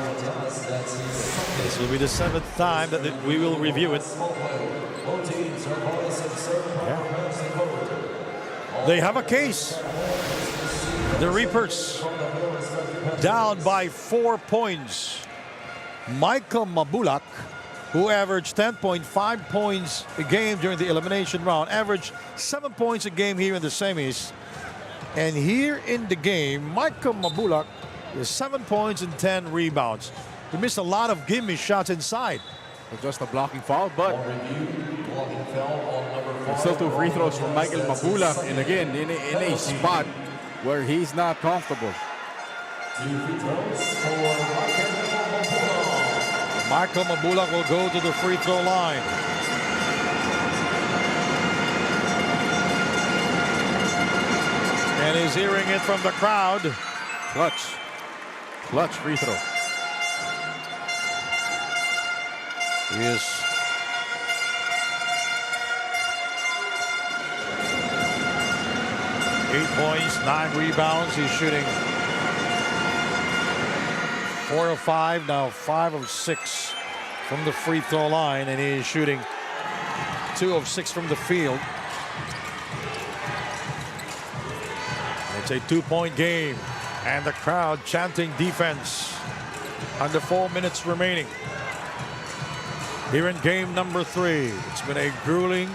This will be the 7th time that we will review it. Yeah. They have a case. The Reapers down by 4 points. Michael Mabulak, who averaged 10.5 points a game during the elimination round, averaged 7 points a game here in the semis. And here in the game, Michael Mabulak is 7 points and 10 rebounds. He missed a lot of gimme shots inside. Just a blocking foul, but still 2 free throws from Michael Mabulak. And again, in a spot where he's not comfortable. Michael Mabulak will go to the free throw line. And he's hearing it from the crowd. Clutch free throw. He is eight points, 9 rebounds. He's shooting 4 of 5, now 5 of 6 from the free throw line, and he is shooting 2 of 6 from the field. It's a 2-point game, and the crowd chanting defense. Under 4 minutes remaining. Here in game number 3, it's been a grueling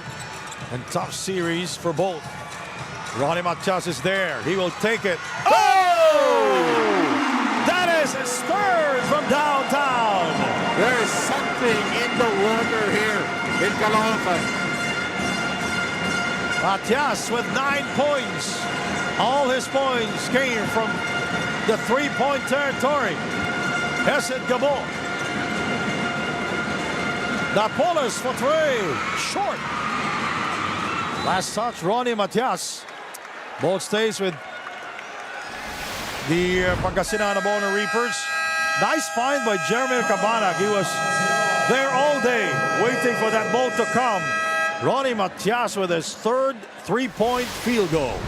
and tough series for both. Ronnie Matias is there. He will take it. Oh! That is his third from downtown. There is something in the water here in Caloocan. Matias with 9 points. All his points came from the three-point territory. Hesed Gabo. Napoles for 3. Short. Last touch, Ronnie Matias. Ball stays with the Pangasinan Abono Reapers. Nice find by Jeremy Cabanag. He was there all day waiting for that ball to come. Ronnie Matias with his third three-point field goal.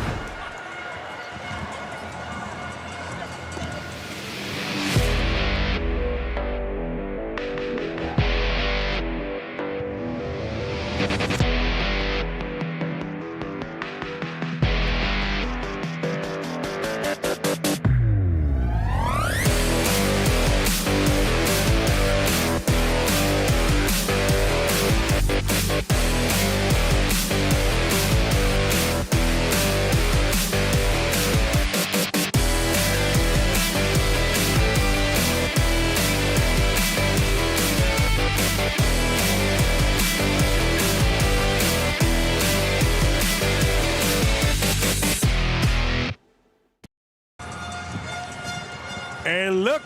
A look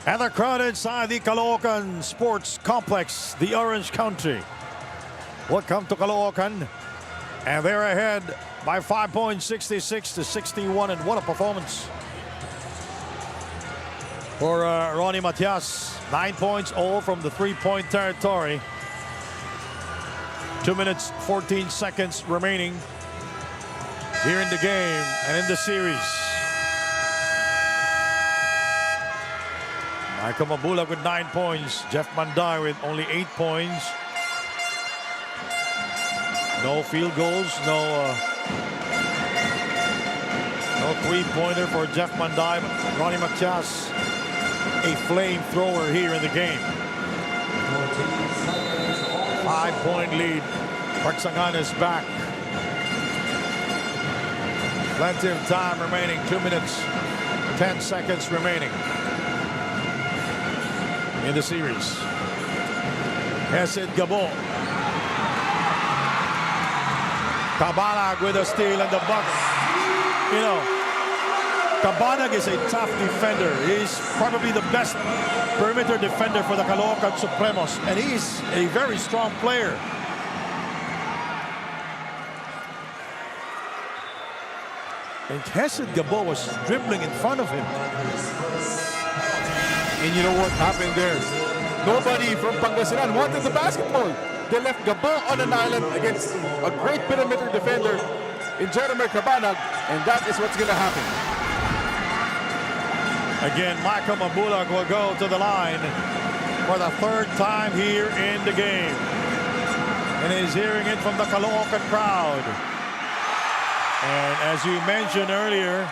at the crowd inside the Caloocan Sports Complex, the Orange Country. Welcome to Caloocan, and they're ahead by 5 points, 66-61, and what a performance for Ronnie Matias. 9 points all from the three-point territory. 2 minutes, 14 seconds remaining here in the game and in the series. Michael Mabulak with 9 points. Jeff Manday with only 8 points. No field goals, no three-pointer for Jeff Manday. But Ronnie Matias, a flamethrower here in the game. 5-point lead Pagsangan is back. Plenty of time remaining. 2 minutes, 10 seconds remaining in the series. Hesed Gabo. Cabanag with a steal and the buck. You know, Cabanag is a tough defender. He's probably the best perimeter defender for the Caloocan Supremos, and he's a very strong player. And Hesed Gabo was dribbling in front of him. And you know what happened there? Nobody from Pangasinan wanted the basketball. They left Gabo on an island against a great perimeter defender in Jeremy Cabanag, and that is what's going to happen. Again, Michael Mabulag will go to the line for the third time here in the game. And he's hearing it from the Caloocan crowd. And as you mentioned earlier,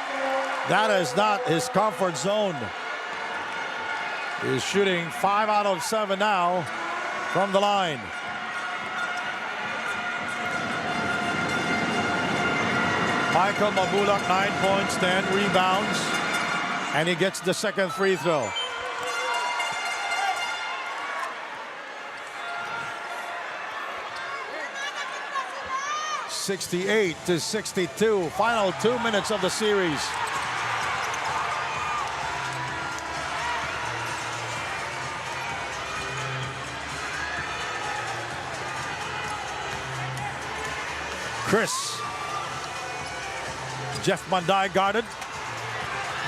that is not his comfort zone. He's shooting 5 out of 7 now from the line. Michael Mabulak, 9 points, 10 rebounds, and he gets the second free throw. (68-62). Final 2 minutes of the series. Chris. Jeff Manday guarded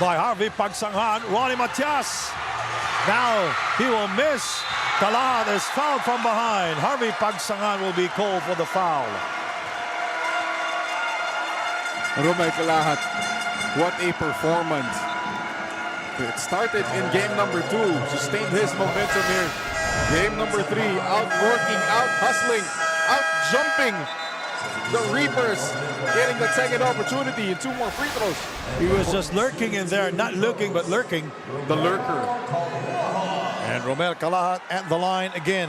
by Harvey Pagsanghan. Ronnie Matias. Now he will miss. Kalad is fouled from behind. Harvey Pagsanghan will be called for the foul. Romel Kalahat, what a performance. It started in game number 2, sustained his momentum here. Game number 3, outworking, out-hustling, out-jumping the Reapers, getting the second opportunity and 2 more free throws. He was just lurking in there, not looking, but lurking. The lurker. And Romel Kalahat at the line again.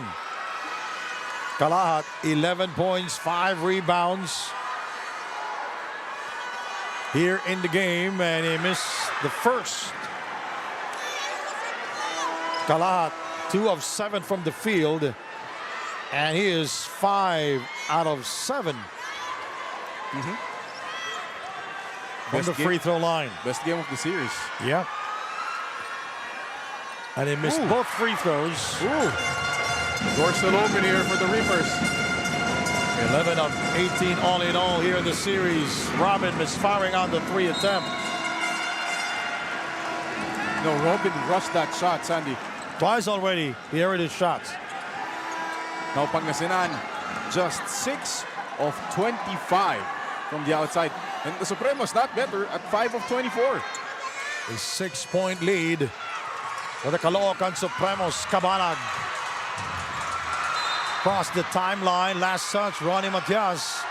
Kalahat, 11 points, 5 rebounds here in the game, and he missed the first. Kalahat, 2 of 7 from the field, and he is 5 out of 7 from the free throw line. Best game of the series. Yeah. And he missed both free throws. Door still open here for the Reapers. 11 of 18 all in all here in the series. Robin misfiring on the 3 attempt. No, Robin rushed that shot, Sandy. Twice already, he erred his shots. Now Pangasinan, just 6 of 25 from the outside. And the Supremos not better at 5 of 24. A 6-point lead for the Caloocan Supremos. Cabanag crossed the timeline. Last touch, Ronnie Matias.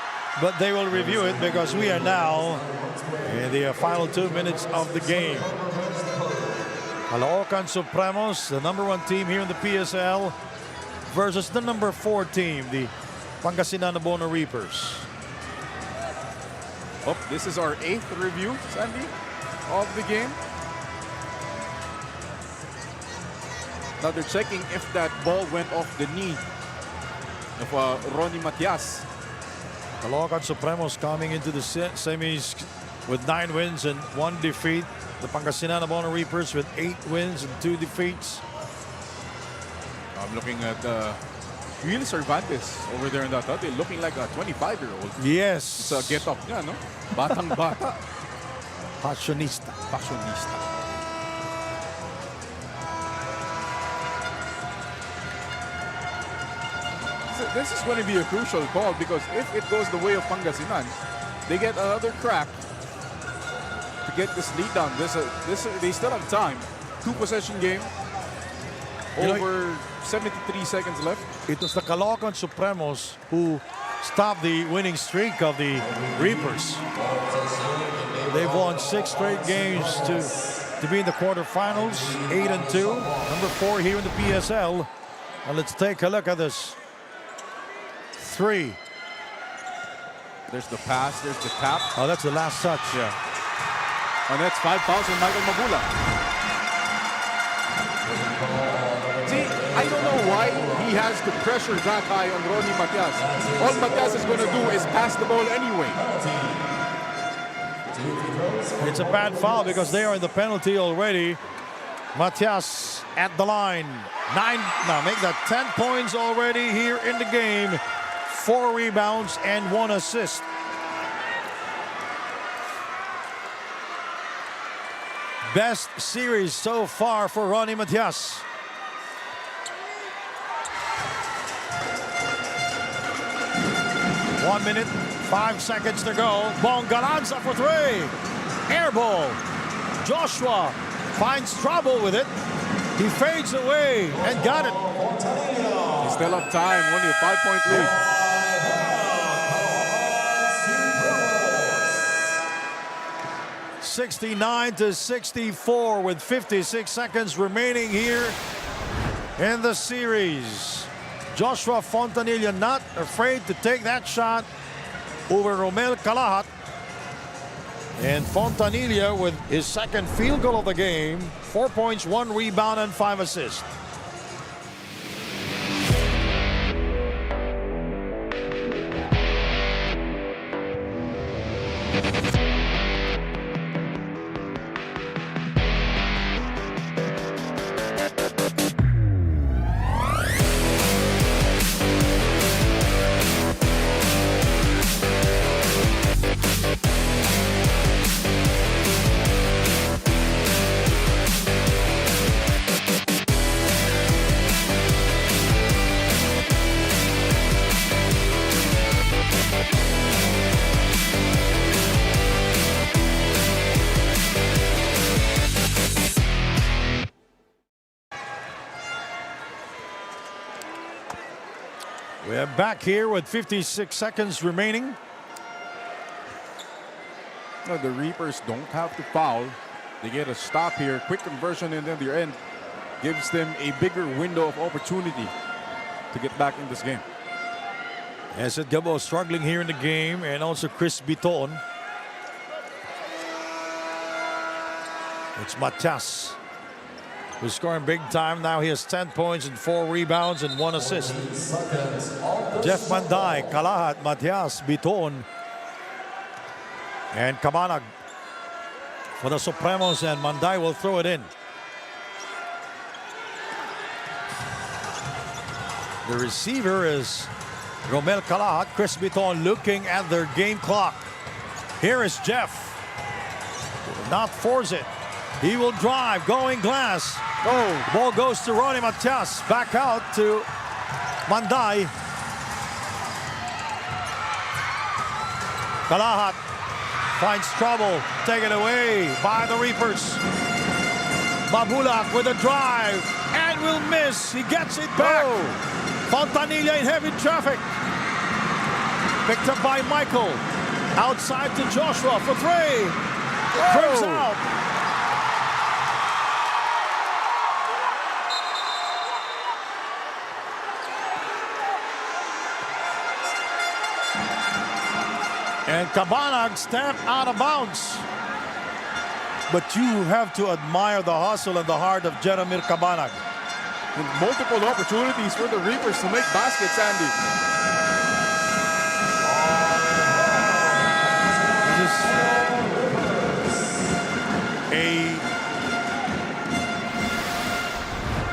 But they will review it because we are now in the final 2 minutes of the game. Caloocan Supremos, the #1 team here in the PSL, versus the #4 team, the Pangasinan Abono Reapers. Oh, this is our 8th review, Sandy, of the game. Now they're checking if that ball went off the knee of Ronnie Matias. Caloocan Supremos coming into the semis with 9 wins and 1 defeat. The Pangasinan Abono Reapers with 8 wins and 2 defeats. I'm looking at Will Cervantes over there in that they're looking like a 25-year-old. Yes. It's a get-up niya, no? Batang-bata. Passionista. Fashionista. So this is going to be a crucial call because if it goes the way of Pangasinan, they get another crack to get this lead down. They still have time. 2-possession game. Over 73 seconds left. It was the Caloocan Supremos who stopped the winning streak of the Reapers. They've won 6 straight games to be in the quarterfinals, 8-2, #4 here in the PSL. And let's take a look at this. 3, There's the pass, there's the tap. Oh, that's the last touch. Yeah. And that's 5 fouls on Michael Mabula. See, I don't know why he has to pressure that high on Ronnie Matias. All Matias is going to do is pass the ball anyway. It's a bad foul because they are in the penalty already. Matias at the line. 9, now make that 10 points already here in the game. 4 rebounds and 1 assist. Best series so far for Ronnie Matias. One minute, 5 seconds to go. Bongalanza for 3. Air ball. Joshua finds trouble with it. He fades away and got it. He's still up time, only a 5-point lead. (69-64) with 56 seconds remaining here in the series. Joshua Fontanilla not afraid to take that shot over Romel Calahat. And Fontanilla with his second field goal of the game. 4 points, 1 rebound, and 5 assists. We're back here with 56 seconds remaining. No, the Reapers don't have to foul. They get a stop here, quick conversion, and then their end gives them a bigger window of opportunity to get back in this game. Esed Gabo struggling here in the game, and also Chris Biton. It's Matias who's scoring big time. Now he has 10 points and 4 rebounds and 1 assist. Jeff Manday, Calahat, Matias, Biton, and Cabanag for the Supremos, and Manday will throw it in. The receiver is Romel Calahat. Chris Biton looking at their game clock. Here is Jeff. Will not force it. He will drive, going glass. Oh, the ball goes to Ronnie Matias. Back out to Manday. Calahat finds trouble. Taken away by the Reapers. Mabulak with a drive and will miss. He gets it back. Oh. Fontanilla in heavy traffic. Picked up by Michael. Outside to Joshua for 3. Brings out. And Cabanag stepped out of bounds. But you have to admire the hustle and the heart of Jeremir Cabanag. And multiple opportunities for the Reapers to make baskets, Andy. This is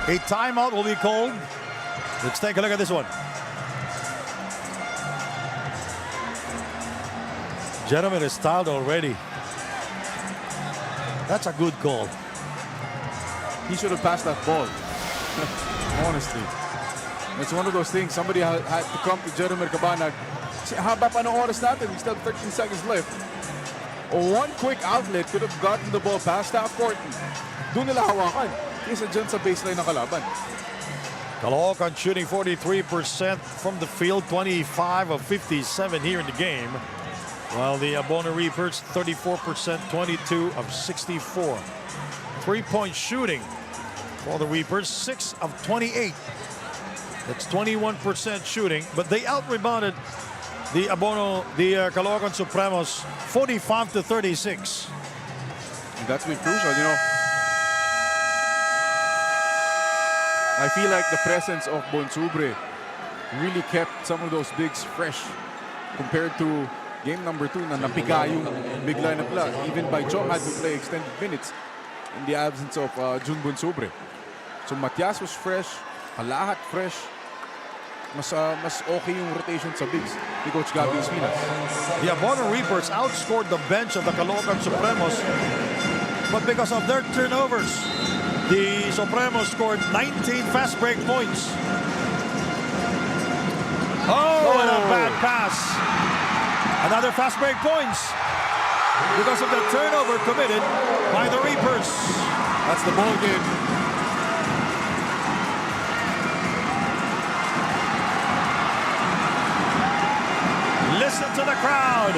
a timeout will be called. Let's take a look at this one. Jeremy is styled already. That's a good call. He should have passed that ball. Honestly. It's one of those things. Somebody had to come to Jeremy Cabanag. Haba pa ng oras natin? We still have 13 seconds left. One quick outlet could have gotten the ball past half court. Doon nila hawakan. Kesa dyan sa baseline ng kalaban. Caloocan shooting 43% from the field, 25 of 57 here in the game. While the Abona Reapers, 34%, 22 of 64. 3-point shooting for the Reapers, 6 of 28. That's 21% shooting, but they out-rebounded the Caloocan Supremos 45-36. That's been crucial, you know. I feel like the presence of Bonsubre really kept some of those bigs fresh compared to game number 2 na napiga yung big lineup nila. Even by Chong had to play extended minutes in the absence of Jun Bonsubre. So Matias was fresh, Kalahat fresh. Mas okay yung rotation sa bigs ni Coach Gabby Espinas. The Abono Reapers outscored the bench of the Caloocan Supremos, but because of their turnovers, the Supremos scored 19 fast break points. Oh, and a bad pass. Another fast break points because of the turnover committed by the Reapers. That's the ball game. Listen to the crowd.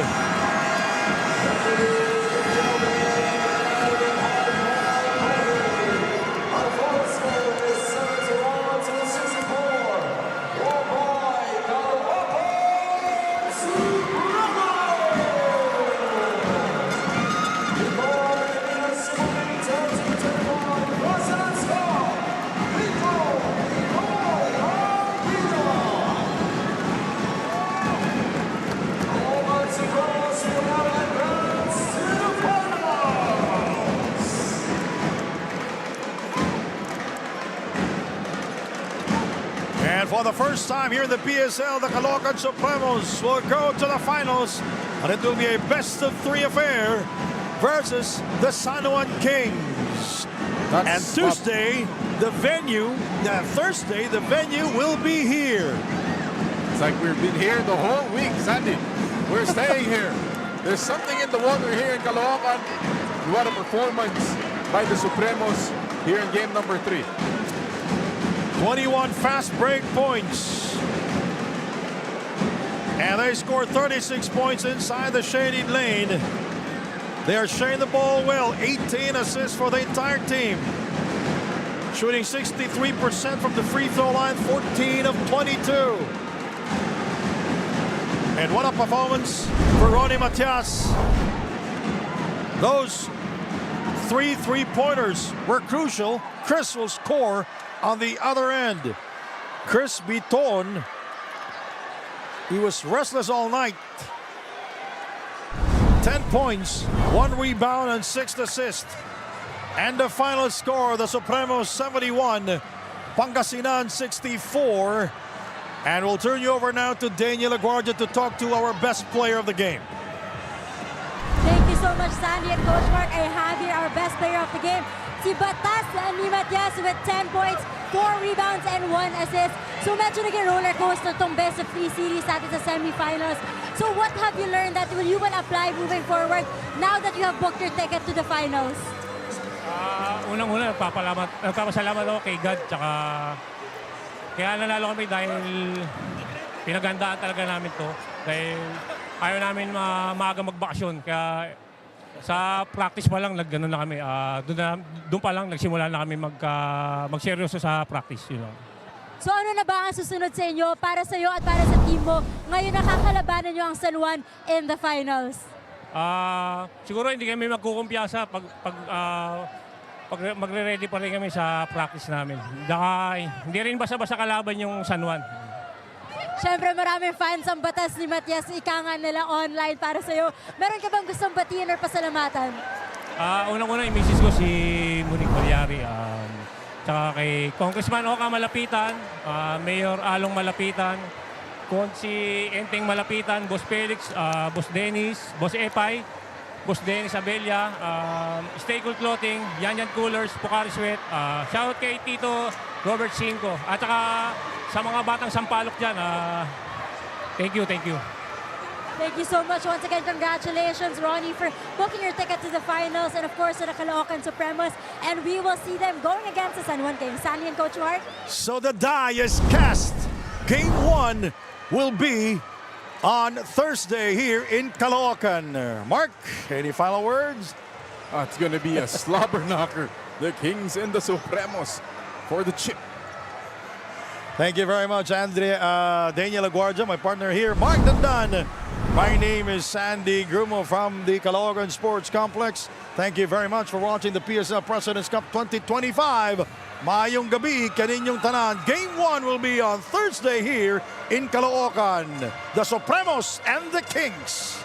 And for the first time here in the PSL, the Caloocan Supremos will go to the finals, and it will be a best-of-3 affair versus the San Juan Kings. And Thursday, the venue will be here. It's like we've been here the whole week, Sandy. We're staying here. There's something in the water here in Caloocan. What a performance by the Supremos here in game number 3. 21 fast break points. And they scored 36 points inside the shaded lane. They are sharing the ball well. 18 assists for the entire team. Shooting 63% from the free throw line, 14 of 22. And what a performance for Ronnie Matias. Those 3 3-pointers were crucial. Chris will score on the other end. Chris Biton, he was restless all night. 10 points, 1 rebound, and 6 assists. And the final score, the Supremos 71, Pangasinan 64. And we'll turn you over now to Daniel Aguardia to talk to our best player of the game. Thank you so much, Sandy and Coach Mark. I have here our best player of the game, si Batas ni Matias with 10 points, 4 rebounds, and 1 assist. So medyo naging roller coaster tong best of 3 series natin sa semifinals. So what have you learned that you will apply moving forward now that you have booked your ticket to the finals? Unang-una, nagpapasalamat ako kay God, tsaka kaya nanalo kami dahil pinagandaan talaga namin to. Dahil ayaw namin maaga magbakasyon. Kaya sa practice pa lang, nagganon na kami. Doon pa lang, nagsimula na kami magseryoso sa practice. You know. So ano na ba ang susunod sa inyo, para sa iyo at para sa team mo? Ngayon nakakalabanan nyo ang San Juan in the finals. Siguro hindi kami magkukumpiyansa pag magre-ready pa rin kami sa practice namin. Hindi rin basta-basta kalaban yung San Juan. Siyempre maraming fans ang Batas ni Matias, ikangan nila online para sa'yo. Meron ka bang gustong batiin or pasalamatan? Unang-una, i-message ko si Monique Malyari. Tsaka kay Congressman Oka Malapitan, Mayor Along Malapitan, si Enteng Malapitan, Boss Felix, Boss Dennis, Boss Epay, Boss Dennis Abella, Stay Cool Clothing, Yan Coolers, Pocari Sweat, shoutout kay Tito Robert Cinco. At saka sa mga batang sampalok dyan, thank you. Thank you so much. Once again, congratulations, Ronnie, for booking your ticket to the finals and, of course, to the Caloocan Supremos. And we will see them going against the San Juan Kings. Sandy and Coach Mark. So the die is cast. Game 1 will be on Thursday here in Caloocan. Mark, any final words? It's going to be a slobber knocker. The Kings and the Supremos for the chip. Thank you very much, Daniel Aguardia, my partner here. Mark Dandan. My name is Sandy Grumo from the Caloocan Sports Complex. Thank you very much for watching the PSL Presidents Cup 2025. Mayong gabi, kaninyong tanan. Game 1 will be on Thursday here in Caloocan. The Supremos and the Kings.